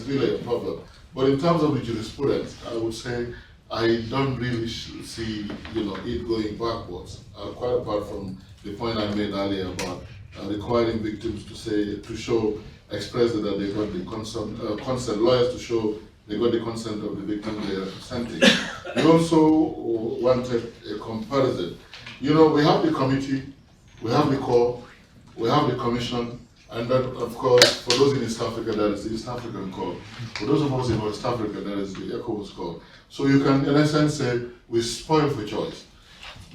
really a problem. But in terms of the jurisprudence, I would say I don't really see, you know, it going backwards. Quite apart from the point I made earlier about requiring victims to show expressly that they got the consent, lawyers to show they got the consent of the victim they are representing. We also wanted a comparison. You know, we have the committee, we have the court, we have the commission, and then, of course, for those in East Africa, that is the East African Court. For those of us in West Africa, that is the ECOWAS Court. So you can, in essence, say we spoil for choice.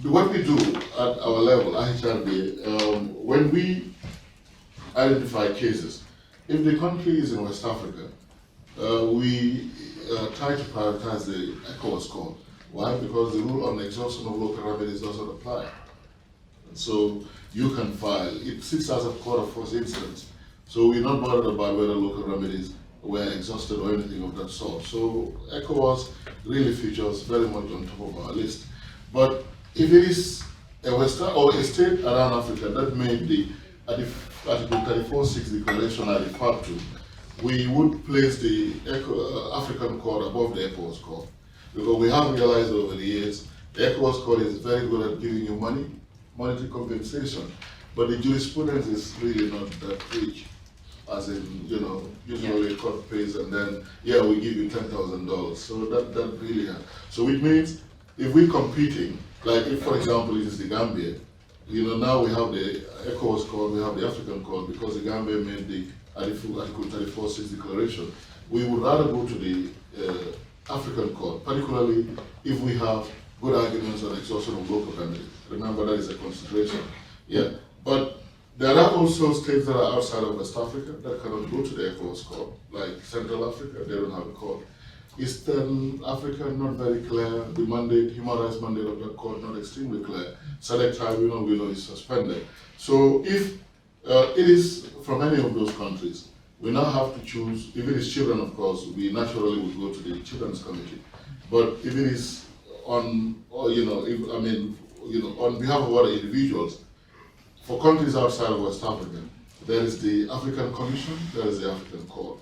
What we do at our level, IHRB, when we identify cases, if the country is in West Africa, we try to prioritize the ECOWAS Court. Why? Because the rule on exhaustion of local remedies doesn't apply. So you can file. It sits as a court of first instance. So we're not bothered about whether local remedies were exhausted or anything of that sort. So ECOWAS really features very much on top of our list. But if it is a Western or a state around Africa that made the Article 34.6 declaration I referred to, we would place the African Court above the ECOWAS Court. Because we have realized over the years, the ECOWAS Court is very good at giving you monetary compensation, but the jurisprudence is really not that rich. as in, usually a court pays and then, yeah, we give you $10,000. So that really has. So it means if we're competing, like if, for example, it is the Gambia, now we have the ECOWAS call, we have the African call, because the Gambia made the Article 34.6 declaration. We would rather go to the African court, particularly if we have good arguments on exhaustion of local remedies. Remember, that is a consideration. Yeah, but there are also states that are outside of West Africa that cannot go to the ECOWAS court, like Central Africa, they don't have a court. Eastern Africa, not very clear. The mandate, human rights mandate of that court, not extremely clear. Select Tribunal, we know, is suspended. So if it is from any of those countries, we now have to choose. If it is children, of course, we naturally would go to the Children's Committee. But if it is on, on behalf of other individuals, for countries outside of West Africa, there is the African Commission, there is the African Court.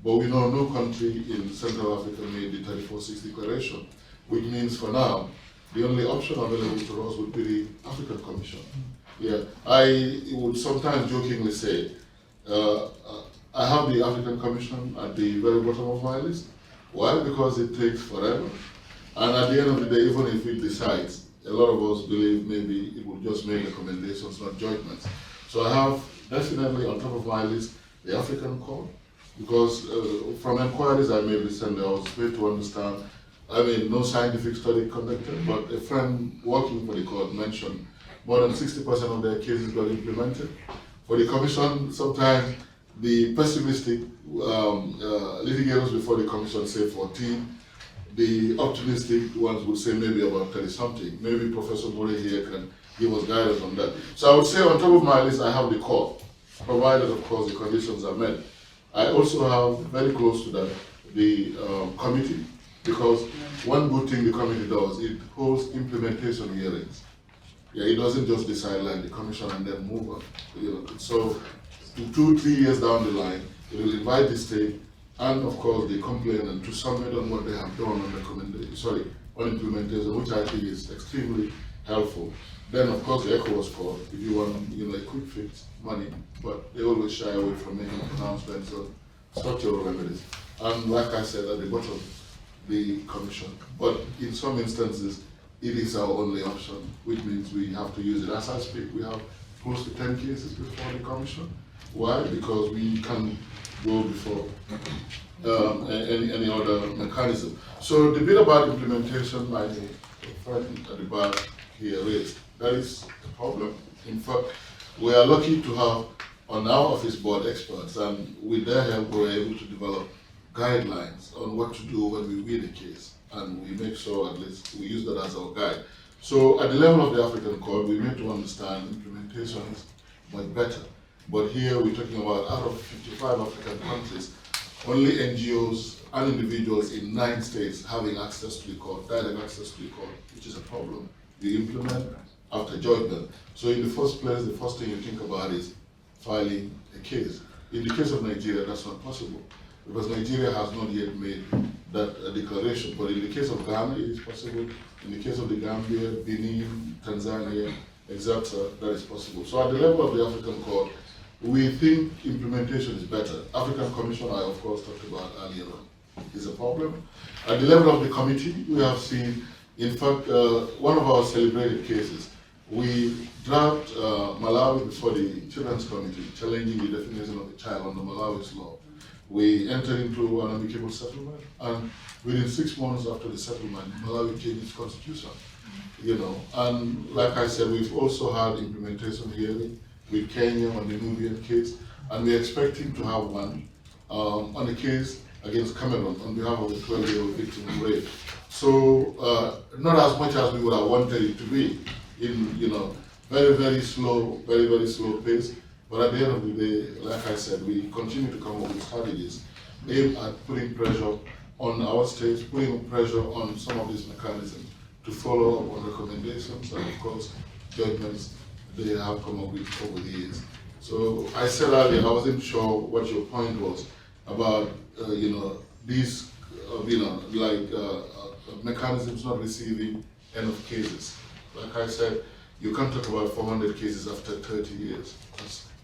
But we know no country in Central Africa made the 34.6 declaration, which means for now, the only option available to us would be the African Commission. Yeah, I would sometimes jokingly say, I have the African Commission at the very bottom of my list. Why? Because it takes forever. And at the end of the day, even if it decides, a lot of us believe maybe it will just make recommendations, not judgments. So I have definitely on top of my list the African Court, because from inquiries I made recently, I was made to understand, no scientific study conducted, but a friend working for the court mentioned more than 60% of their cases got implemented. For the commission, sometimes the pessimistic litigators before the commission say 14, the optimistic ones would say maybe about 30 something. Maybe Professor More here can give us guidance on that. So I would say on top of my list I have the court, provided of course the conditions are met. I also have very close to that the committee, because one good thing the committee does, it holds implementation hearings. Yeah, it doesn't just decide like the commission and then move on. So 2-3 years down the line, it will invite the state and of course the complainant to submit on what they have done on on implementation, which I think is extremely helpful. Then of course the ECOWAS court, if you want a quick fix, money, but they always shy away from making pronouncements on structural remedies. And like I said, at the bottom, the commission. But in some instances, it is our only option, which means we have to use it. As I speak, we have close to 10 cases before the commission. Why? Because we can go before any other mechanism. So the bit about implementation, my friend at the back here raised, that is the problem. In fact, we are lucky to have on our office board experts, and with their help, we're able to develop guidelines on what to do when we win a case, and we make sure at least we use that as our guide. So at the level of the African Court, we need to understand implementation is much better. But here we're talking about out of 55 African countries, only NGOs and individuals in 9 states having access to the court, direct access to the court, which is a problem. We implement after judgment. So in the first place, the first thing you think about is filing a case. In the case of Nigeria, that's not possible, because Nigeria has not yet made that declaration. But in the case of Ghana, it is possible. In the case of the Gambia, Benin, Tanzania, etc., that is possible. So at the level of the African Court, we think implementation is better. African Commission, I of course talked about earlier on, is a problem. At the level of the committee, we have seen, in fact, one of our celebrated cases, we dragged Malawi before the Children's Committee, challenging the definition of a child under Malawi's law. We entered into an amicable settlement, and within 6 months after the settlement, Malawi changed its constitution. And like I said, we've also had implementation hearing with Kenya on the Nubian case, and we're expecting to have one on a case against Cameroon on behalf of a 12-year-old victim of rape. So not as much as we would have wanted it to be, in very, very slow pace. But at the end of the day, like I said, we continue to come up with strategies aimed at putting pressure on our states, putting pressure on some of these mechanisms to follow up on recommendations and of course judgments they have come up with over the years. So I said earlier, I wasn't sure what your point was about, these, mechanisms not receiving enough cases. Like I said, you can't talk about 400 cases after 30 years.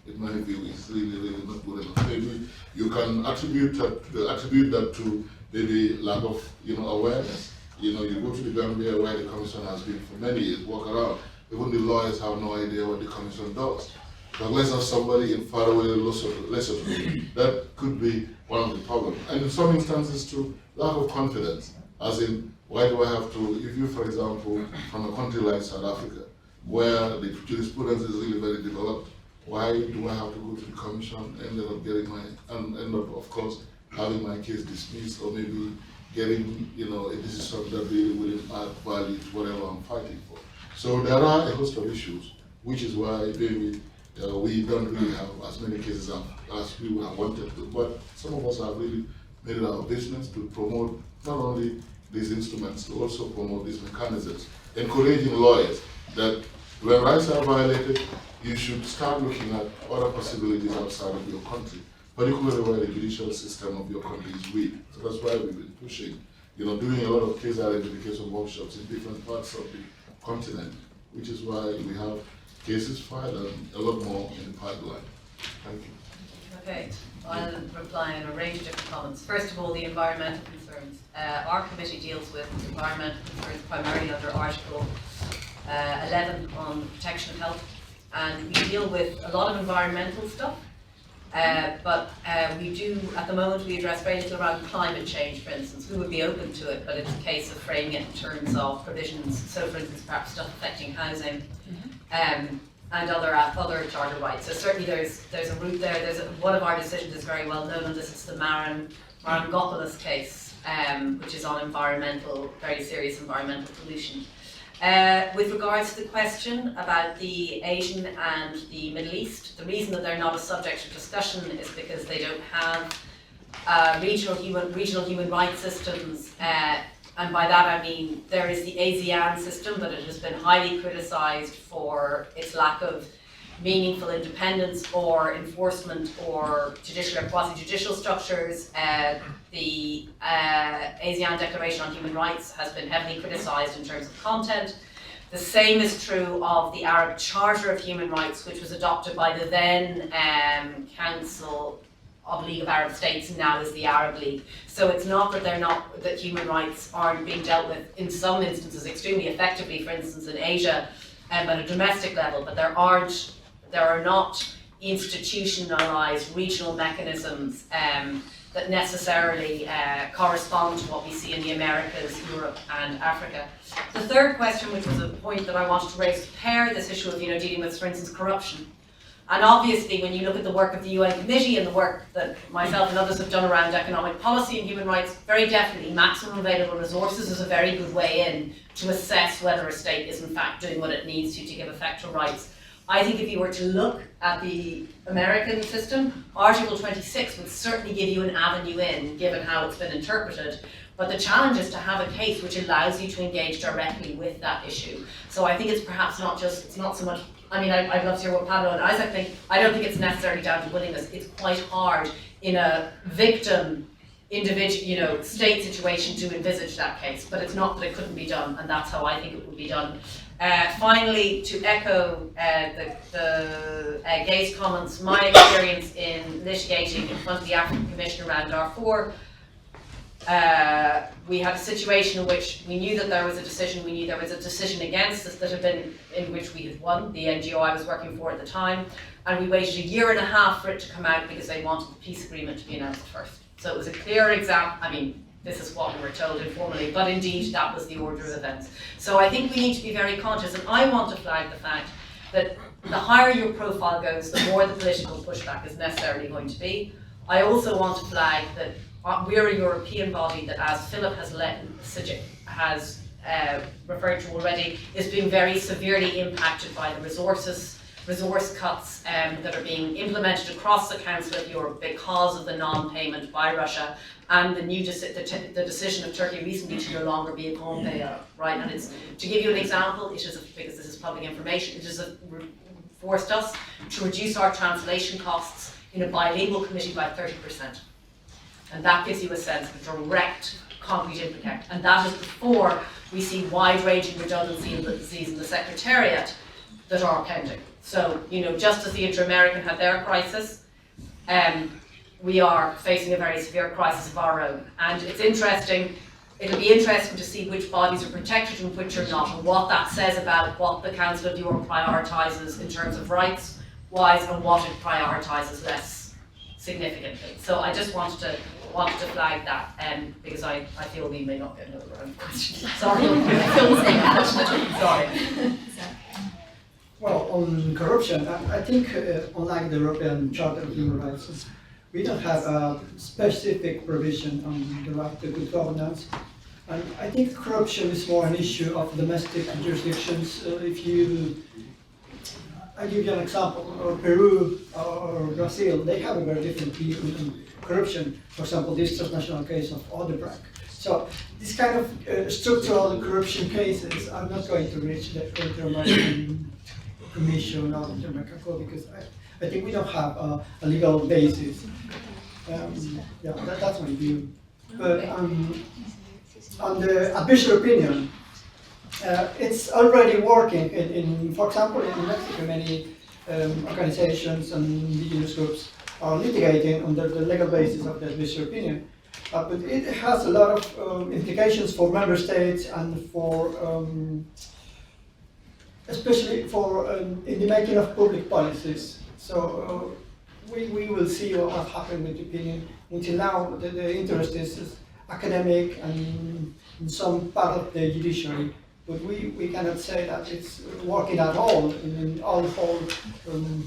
in my view, is really, really not good enough. Maybe you can attribute that to maybe lack of, awareness. You go to the Gambia where the commission has been for many years, walk around. Even the lawyers have no idea what the commission does. But unless there's somebody in faraway Lesotho, that could be one of the problems. And in some instances too, lack of confidence, as in, why do I have to, if you, for example, from a country like South Africa, where the jurisprudence is really very developed, why do I have to go to the commission and end up, of course, having my case dismissed, or maybe getting, a decision that really will add value to whatever I'm fighting for. So there are a host of issues, which is why maybe we don't really have as many cases as we would have wanted to, but some of us have really made it our business to promote not only these instruments, to also promote these mechanisms, encouraging lawyers that when rights are violated, you should start looking at other possibilities outside of your country, particularly where the judicial system of your country is weak. So that's why we've been pushing, doing a lot of case identification workshops in different parts of the continent, which is why we have cases filed and a lot more in the pipeline. Thank you. Okay, I'll reply in a range of different comments. First of all, the environmental concerns. Our committee deals with environmental concerns primarily under Article 11 on the protection of health, and we deal with a lot of environmental stuff, but we do, at the moment, we address very little around climate change, for instance. We would be open to it, but it's a case of framing it in terms of provisions, so for instance, perhaps stuff affecting housing, and other charter rights. So certainly there's a route there. One of our decisions is very well known, and this is the Marangopoulos case, which is on very serious environmental pollution. With regards to the question about the Asian and the Middle East, the reason that they're not a subject of discussion is because they don't have regional human rights systems, and by that I mean there is the ASEAN system, but it has been highly criticised for its lack of meaningful independence or enforcement or judicial or quasi-judicial structures. The ASEAN Declaration on Human Rights has been heavily criticised in terms of content. The same is true of the Arab Charter of Human Rights, which was adopted by the then Council of League of Arab States, and now is the Arab League. So it's not that human rights aren't being dealt with in some instances extremely effectively, for instance in Asia, at a domestic level, but there are not institutionalized regional mechanisms that necessarily correspond to what we see in the Americas, Europe and Africa. The third question, which was a point that I wanted to raise, to pair this issue of dealing with, for instance, corruption. And obviously when you look at the work of the UN Committee and the work that myself and others have done around economic policy and human rights, very definitely maximum available resources is a very good way in to assess whether a state is in fact doing what it needs to give effect to rights. I think if you were to look at the American system, Article 26 would certainly give you an avenue in, given how it's been interpreted. But the challenge is to have a case which allows you to engage directly with that issue. So I think it's perhaps it's not so much, I'd love to hear what Pablo and Isaac think. I don't think it's necessarily down to willingness. It's quite hard in a victim, individual, state situation to envisage that case. But it's not that it couldn't be done, and that's how I think it would be done. Finally, to echo the Gay's comments, my experience in litigating in front of the African Commission around Darfur, we had a situation in which we knew that there was a decision, we knew there was a decision against us that had been, in which we had won, the NGO I was working for at the time, and we waited 1.5 years for it to come out because they wanted the peace agreement to be announced first. So it was a clear example, this is what we were told informally, but indeed that was the order of events. So I think we need to be very conscious, and I want to flag the fact that the higher your profile goes, the more the political pushback is necessarily going to be. I also want to flag that we're a European body that, as Philip has referred to already, is being very severely impacted by the resource cuts that are being implemented across the Council of Europe because of the non-payment by Russia and the decision of Turkey recently to no longer be a grand payer, right? And it's, to give you an example, because this is public information, it has forced us to reduce our translation costs in a bilingual committee by 30%. And that gives you a sense of direct, concrete impact. And that is before we see wide-ranging redundancies in the Secretariat that are pending. So, you know, just as the Inter-American had their crisis, we are facing a very severe crisis of our own. And it's interesting, it'll be interesting to see which bodies are protected and which are not, and what that says about what the Council of Europe prioritises in terms of rights-wise and what it prioritises less significantly. So I just wanted to flag that, because I feel we may not get another round of questions. Sorry, I feel the same passionately. Sorry. Well, on corruption, I think unlike the European Charter of Human Rights, we don't have a specific provision on the right to good governance. And I think corruption is more an issue of domestic jurisdictions. I give you an example, Peru or Brazil, they have a very different view on corruption. For example, this transnational case of Odebrecht. So this kind of structural corruption cases are not going to reach the Inter-American Commission or Inter-American Court, because I think we don't have a legal basis. Yeah, that's my view. But on the official opinion, it's already working in, for example, in Mexico, many organizations and indigenous groups are litigating under the legal basis of the official opinion. But it has a lot of implications for member states and for, especially for in the making of public policies. So we will see what happens with the opinion. Until now, the interest is academic and in some part of the judiciary, but we cannot say that it's working at all in all the whole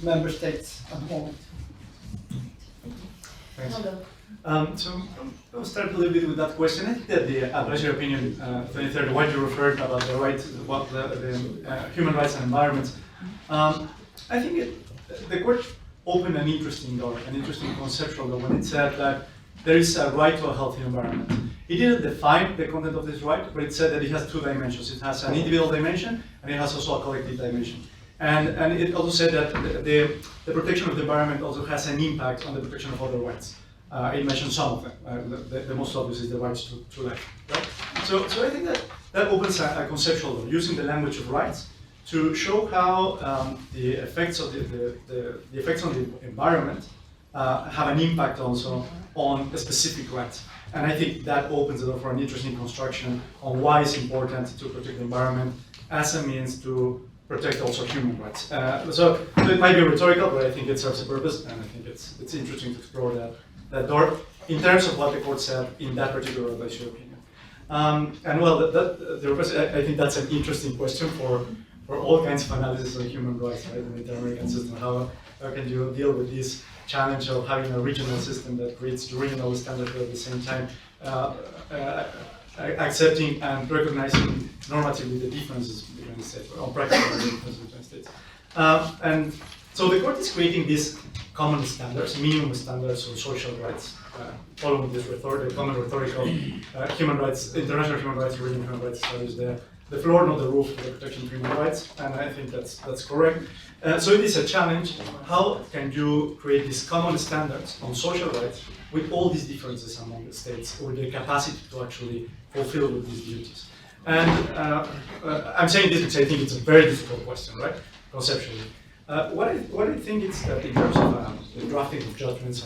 member states at the moment. Thanks. So I'll start a little bit with that question. I think that the advisory opinion 23rd, what you referred about the rights, about the human rights and environment, I think the court opened an interesting door, an interesting conceptual door when it said that there is a right to a healthy environment. It didn't define the content of this right, but it said that it has two dimensions. It has an individual dimension and it has also a collective dimension. And it also said that the protection of the environment also has an impact on the protection of other rights. It mentioned some of them. The most obvious is the rights to life. Right? So I think that opens a conceptual door, using the language of rights to show how the effects of the effects on the environment have an impact also on a specific right. And I think that opens the door for an interesting construction on why it's important to protect the environment as a means to protect also human rights. So it might be rhetorical, but I think it serves a purpose, and I think it's interesting to explore that door in terms of what the court said in that particular advisory opinion. And well, I think that's an interesting question for all kinds of analysis of human rights, right, in the Inter-American system. How can you deal with this challenge of having a regional system that creates regional standards, but at the same time accepting and recognizing normatively the differences between the states, or practical differences between states. And so the court is creating these common standards, minimum standards of social rights, following this the common rhetoric of human rights, international human rights, regional human rights studies, the floor, not the roof, for the protection of human rights, and I think that's correct. So it is a challenge. How can you create these common standards on social rights with all these differences among the states, or the capacity to actually fulfill with these duties? And I'm saying this because I think it's a very difficult question, right, conceptually. What I think is that in terms of the drafting of judgments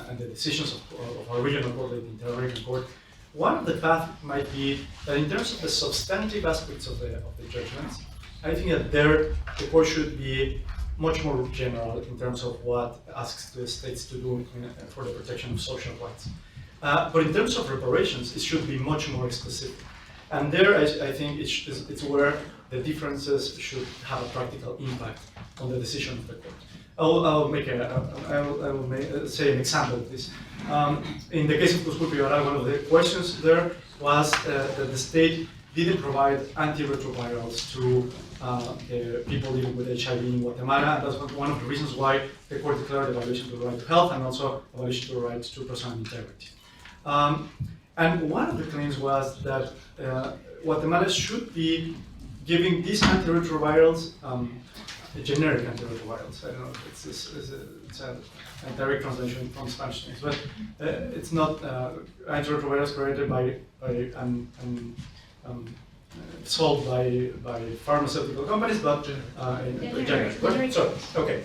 and the decisions of our regional court, like the Inter-American Court, one of the paths might be that in terms of the substantive aspects of the judgments, I think that the court should be much more general in terms of what it asks the states to do for the protection of social rights. But in terms of reparations, it should be much more specific. And there, I think it's where the differences should have a practical impact on the decision of the court. I will say an example of this. In the case of Cusco-Pivaral, one of the questions there was that the state didn't provide antiretrovirals to the people living with HIV in Guatemala, and that's one of the reasons why the court declared a violation to the right to health and also a violation to the right to personal integrity. And one of the claims was that Guatemala should be giving these antiretrovirals generic antiretrovirals. I don't know if it's a direct translation from Spanish things, but it's not antiretrovirals created by sold by pharmaceutical companies, but in generic. Sorry, okay.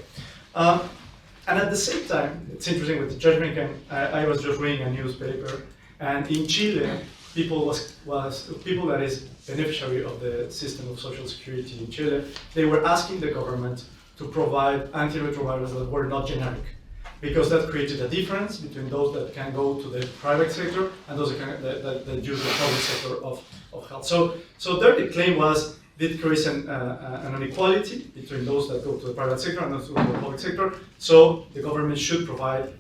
And at the same time, it's interesting with the judgment. I was just reading a newspaper, and in Chile, people that is beneficiary of the system of social security in Chile, they were asking the government to provide antiretrovirals that were not generic, because that created a difference between those that can go to the private sector and those that use the public sector of health. So there the claim was it creates an inequality between those that go to the private sector and those who go to the public sector. So the government should provide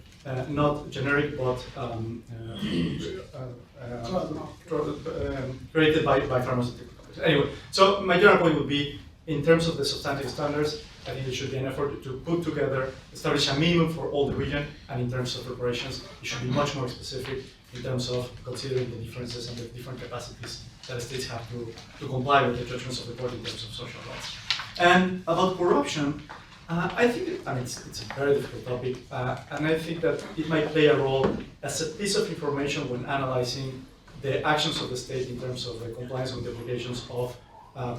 not generic but created by pharmaceutical companies. Anyway, so my general point would be, in terms of the substantive standards, I think there should be an effort to put together, establish a minimum for all the region, and in terms of reparations, it should be much more specific in terms of considering the differences and the different capacities that states have to comply with the judgments of the court in terms of social rights. And about corruption, I think it's a very difficult topic, and I think that it might play a role as a piece of information when analyzing the actions of the state in terms of the compliance with the obligations of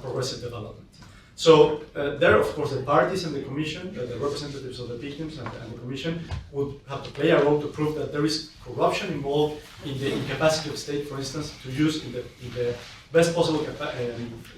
progressive development. So there, of course, the parties and the commission, the representatives of the victims and the commission would have to play a role to prove that there is corruption involved in the incapacity of state, for instance, to use in the best possible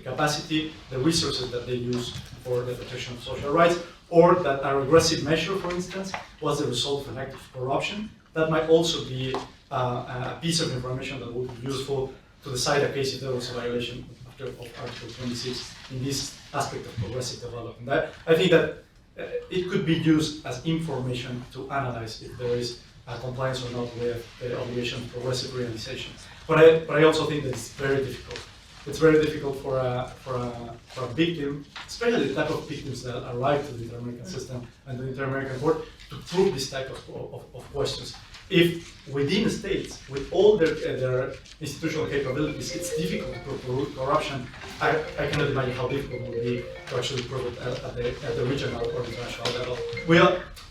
capacity the resources that they use for the protection of social rights, or that a regressive measure, for instance, was the result of an act of corruption. That might also be a piece of information that would be useful to decide a case if there was a violation of Article 26 in this aspect of progressive development. I think that it could be used as information to analyze if there is a compliance or not with the obligation of progressive realization. But I also think that it's very difficult. It's very difficult for a victim, especially the type of victims that arrive to the Inter-American system and the Inter-American Court, to prove this type of questions. If within states, with all their institutional capabilities, it's difficult to prove corruption, I cannot imagine how difficult it would be to actually prove it at the regional or international level.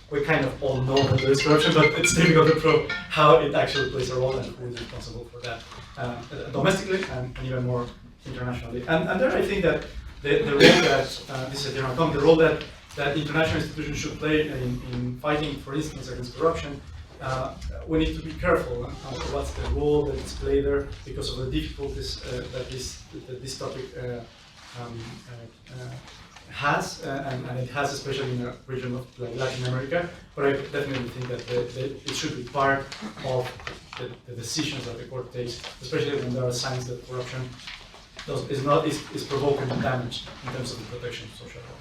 We kind of all know that there is corruption, but it's difficult to prove how it actually plays a role and who is responsible for that, domestically and even more internationally. And there I think that the role that, this is a general comment, the role that international institutions should play in fighting, for instance, against corruption, we need to be careful what's the role that is played there because of the difficulties that this topic has, and it has especially in a region of like Latin America. But I definitely think that it should be part of the decisions that the court takes, especially when there are signs that corruption is provoking damage in terms of the protection of social rights.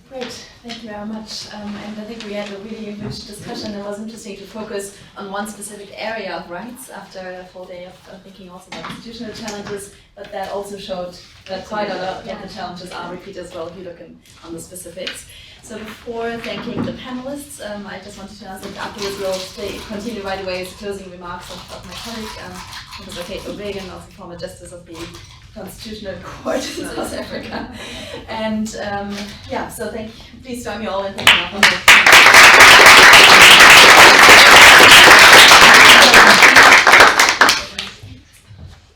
Great, thank you very much. And I think we had a really rich discussion. It was interesting to focus on one specific area of rights after a full day of thinking also about institutional challenges, but that also showed that quite a lot of the challenges are repeated as well if you look on the specifics. So before thanking the panelists, I just wanted to announce that afterwards we'll continue right away with closing remarks of my colleague, Professor Kate O'Regan, also former Justice of the Constitutional Court in South Africa. And so please join me all in thanking our panelists.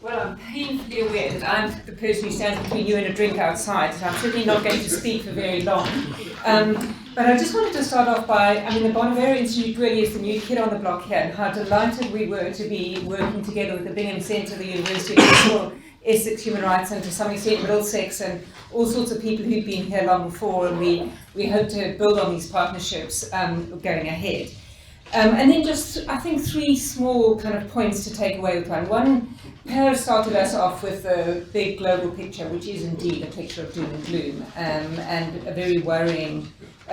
Well, I'm painfully aware that I'm the person who stands between you and a drink outside, so I'm certainly not going to speak for very long. But I just wanted to start off by, the Bonavera Institute really is the new kid on the block here, and how delighted we were to be working together with the Bingham Centre, the University of Bristol, Essex Human Rights, and to some extent Middlesex, and all sorts of people who've been here long before, and we hope to build on these partnerships going ahead. And then just, I think, three small kind of points to take away with one. One, Per started us off with the big global picture, which is indeed a picture of doom and gloom, and a very worrying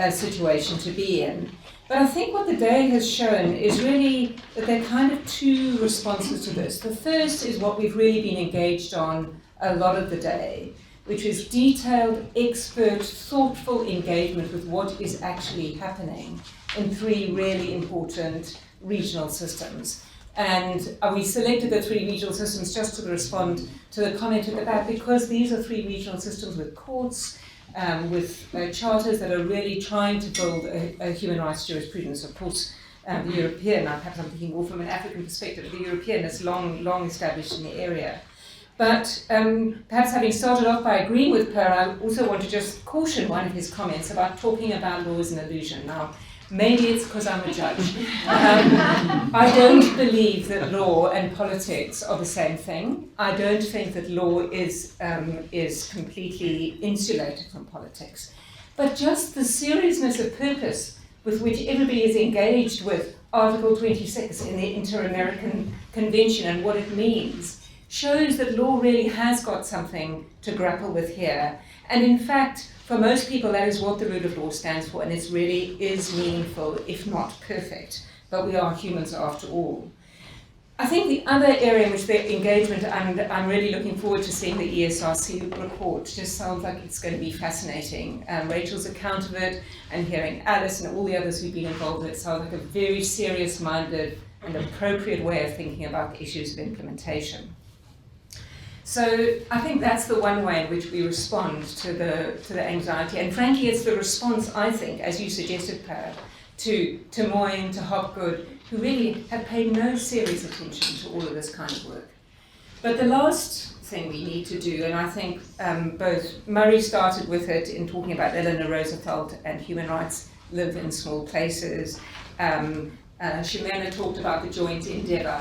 situation to be in. But I think what the day has shown is really that there are kind of two responses to this. The first is what we've really been engaged on a lot of the day, which is detailed, expert, thoughtful engagement with what is actually happening in three really important regional systems. And we selected the three regional systems just to respond to the comment at the back, because these are three regional systems with courts, with charters that are really trying to build a human rights jurisprudence. Of course, the European, perhaps I'm thinking more from an African perspective, the European is long established in the area. But perhaps having started off by agreeing with Per, I also want to just caution one of his comments about talking about law as an illusion. Now, maybe it's because I'm a judge. I don't believe that law and politics are the same thing. I don't think that law is completely insulated from politics. But just the seriousness of purpose with which everybody is engaged with Article 26 in the Inter-American Convention and what it means shows that law really has got something to grapple with here. And in fact, for most people, that is what the rule of law stands for, and it really is meaningful, if not perfect. But we are humans after all. I think the other area in which the engagement, and I'm really looking forward to seeing the ESRC report, just sounds like it's going to be fascinating. Rachel's account of it, and hearing Alice and all the others who've been involved with it, sounds like a very serious-minded and appropriate way of thinking about the issues of implementation. So I think that's the one way in which we respond to the anxiety. And frankly, it's the response, I think, as you suggested, Per, to Moyne, to Hopgood, who really have paid no serious attention to all of this kind of work. But the last thing we need to do, and I think both Murray started with it in talking about Eleanor Roosevelt and human rights live in small places. Shimena talked about the joint endeavour.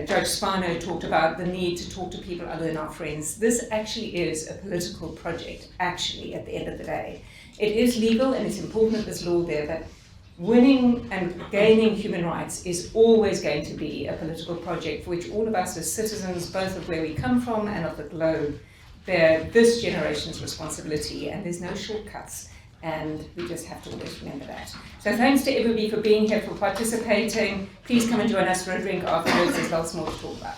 Judge Spano talked about the need to talk to people other than our friends. This actually is a political project, actually, at the end of the day. It is legal and it's important that there's law there, but winning and gaining human rights is always going to be a political project for which all of us as citizens, both of where we come from and of the globe, bear this generation's responsibility, and there's no shortcuts. And we just have to always remember that. So thanks to everybody for being here, for participating. Please come and join us for a drink afterwards. There's lots more to talk about.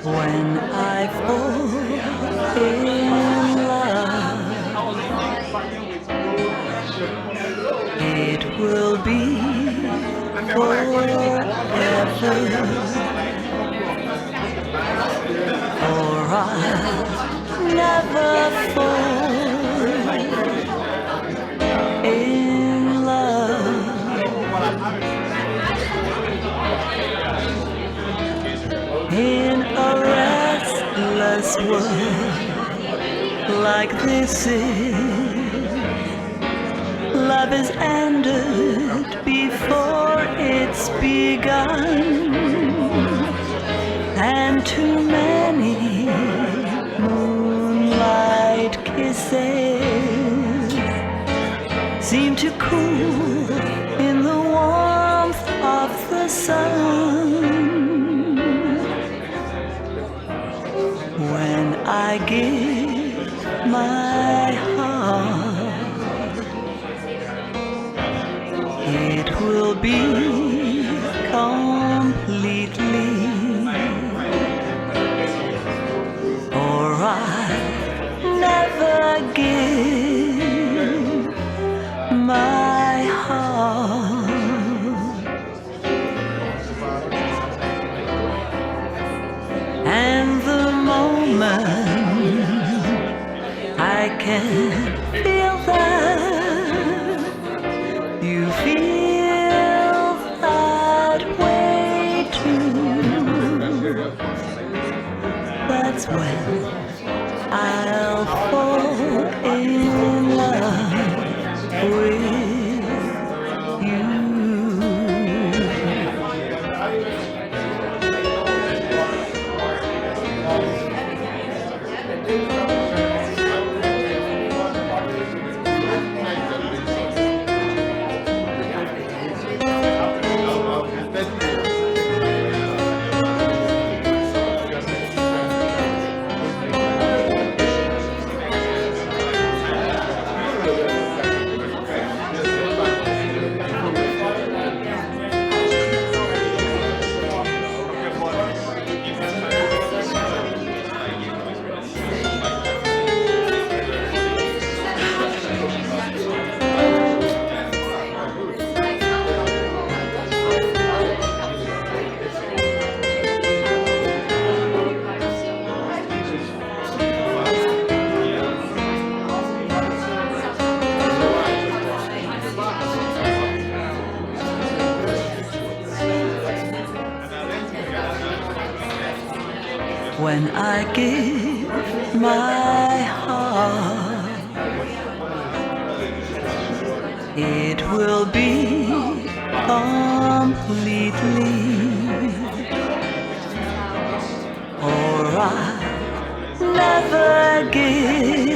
When I fall in love, it will be forever, for I'll never fall in love. In a restless world like this is, love is ended before it's begun, and too many moonlight kisses seem to cool in the warmth of the sun. When I give my heart, it will be completely, or I'll never give my heart. And the moment I can feel that you feel that way too, that's when I'll fall in love with you. when I give my heart. It will be completely, or I never give.